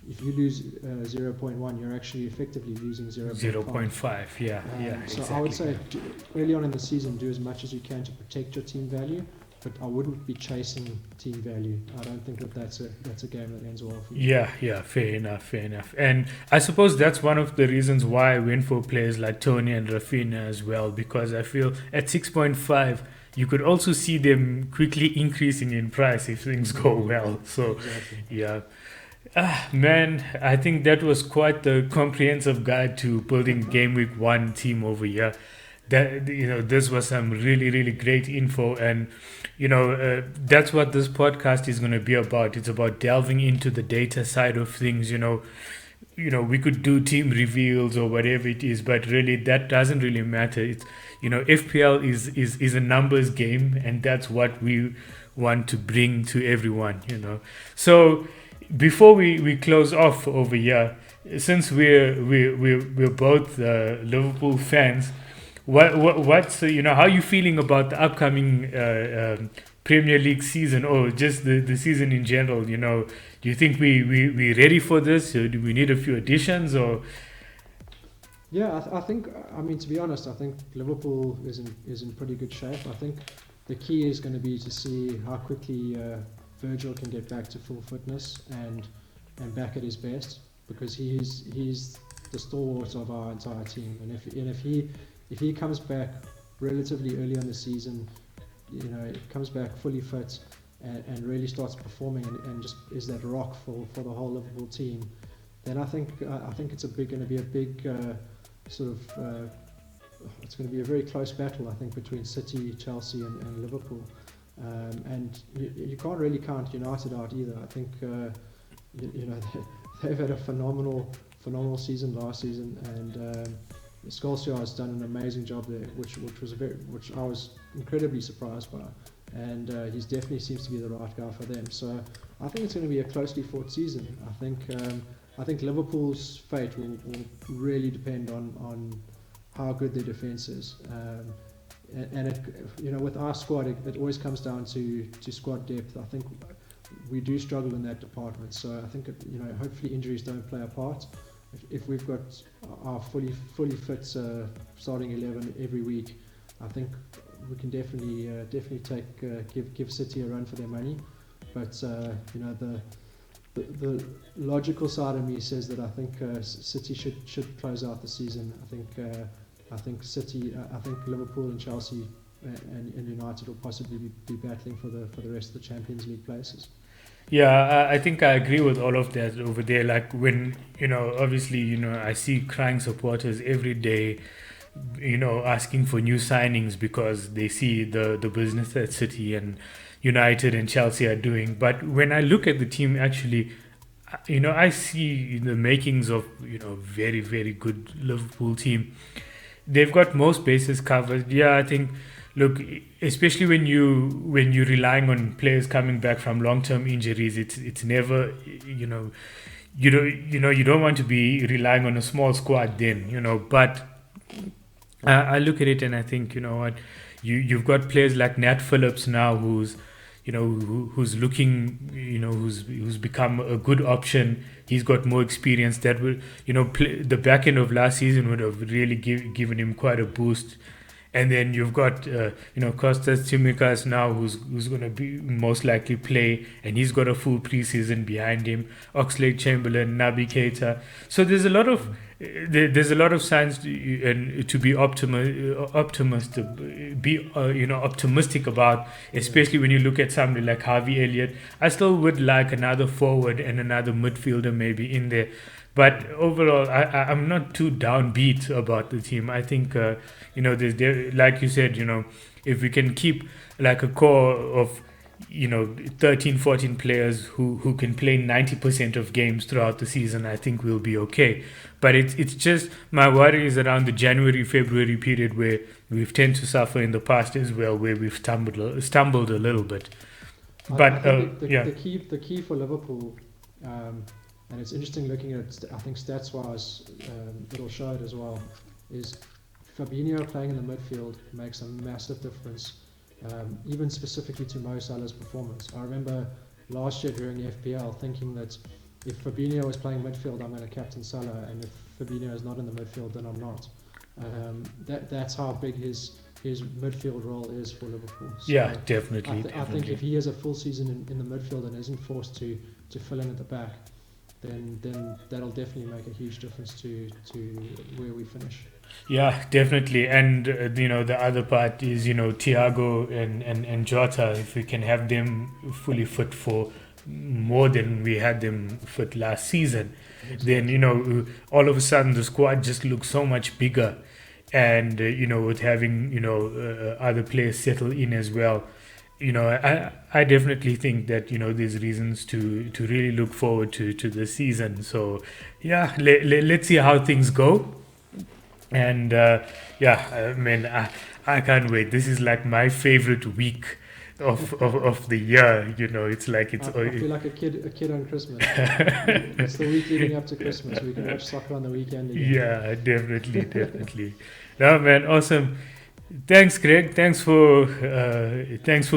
[SPEAKER 2] If you lose 0.1, you're actually effectively losing
[SPEAKER 1] 0.5. Yeah,
[SPEAKER 2] so
[SPEAKER 1] exactly.
[SPEAKER 2] I would say early on in the season, do as much as you can to protect your team value, but I wouldn't be chasing team value. I don't think that's a game that ends well for you.
[SPEAKER 1] Yeah, fair enough. And I suppose that's one of the reasons why I went for players like Tony and Rafinha as well, because I feel at 6.5, you could also see them quickly increasing in price if things go well. So,
[SPEAKER 2] Exactly.
[SPEAKER 1] yeah. Man, I think that was quite the comprehensive guide to building Game Week 1 team over here. This was some really, really great info, and that's what this podcast is going to be about. It's about delving into the data side of things. We could do team reveals or whatever it is, but really that doesn't really matter. It's FPL is a numbers game, and that's what we want to bring to everyone. So before we close off over here, since we're both Liverpool fans, what's how are you feeling about the upcoming Premier League season, or just the season in general? Do you think we ready for this, or do we need a few additions, or?
[SPEAKER 2] Yeah, I think. I mean, to be honest, I think Liverpool is in pretty good shape. I think the key is going to be to see how quickly Virgil can get back to full fitness and back at his best, because he's the stalwart of our entire team. And if he comes back relatively early on the season, comes back fully fit and really starts performing and just is that rock for the whole Liverpool team, then I think it's going to be a big it's going to be a very close battle, I think, between City, Chelsea, and Liverpool. And you can't really count United out either. I think they've had a phenomenal season last season, and Solskjaer has done an amazing job there, which I was incredibly surprised by, and he definitely seems to be the right guy for them. So I think it's going to be a closely fought season. I think Liverpool's fate will really depend on how good their defence is. And with our squad, it always comes down to squad depth. I think we do struggle in that department. So I think hopefully injuries don't play a part. If we've got our fully fit starting 11 every week, I think we can definitely give City a run for their money. But the logical side of me says that I think City should close out the season. I think City, I think Liverpool and Chelsea and United will possibly be battling for the rest of the Champions League places.
[SPEAKER 1] Yeah, I think I agree with all of that over there. Like when, obviously, I see crying supporters every day, asking for new signings because they see the business that City and United and Chelsea are doing. But when I look at the team, actually, I see the makings of, very, very good Liverpool team. They've got most bases covered. Yeah, I think, look, especially when you're relying on players coming back from long-term injuries, it's never, you don't want to be relying on a small squad then, but I look at it and I think, You've got players like Nat Phillips now, who's who's looking, who's become a good option. He's got more experience that will, the back end of last season would have really given him quite a boost. And then you've got, Kostas Tsimikas now, who's going to be most likely play, and he's got a full preseason behind him. Oxlade Chamberlain, Naby Keita. So there's a lot of signs to be optimistic about, especially when you look at somebody like Harvey Elliott. I still would like another forward and another midfielder maybe in there. But overall, I'm not too downbeat about the team. I think, like you said, if we can keep like a core of, 13, 14 players who can play 90% of games throughout the season, I think we'll be okay. But it's just, my worry is around the January, February period where we've tend to suffer in the past as well, where we've stumbled a little bit. But
[SPEAKER 2] I think the key for Liverpool, and it's interesting looking at, I think stats-wise, it'll show it as well, is Fabinho playing in the midfield makes a massive difference, even specifically to Mo Salah's performance. I remember last year during the FPL thinking that if Fabinho is playing midfield, I'm going to captain Salah, and if Fabinho is not in the midfield, then I'm not. That's how big his midfield role is for Liverpool. So
[SPEAKER 1] yeah, definitely.
[SPEAKER 2] I think if he has a full season in the midfield and isn't forced to fill in at the back, then that'll definitely make a huge difference to where we finish.
[SPEAKER 1] Yeah, definitely. And the other part is, Thiago and Jota, if we can have them fully fit for more than we had them fit last season, then all of a sudden the squad just looks so much bigger. And with having other players settle in as well, I definitely think that there's reasons to really look forward to the season. So yeah, let's see how things go. And I can't wait. This is like my favorite week of the year. It's like it's.
[SPEAKER 2] I feel like a kid on Christmas. It's the week leading up to Christmas. We can watch soccer on the weekend again.
[SPEAKER 1] Yeah, definitely. No, man, awesome. Thanks, Greg. Thanks for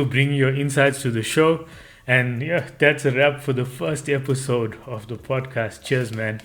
[SPEAKER 1] bringing your insights to the show. And yeah, that's a wrap for the first episode of the podcast. Cheers, man.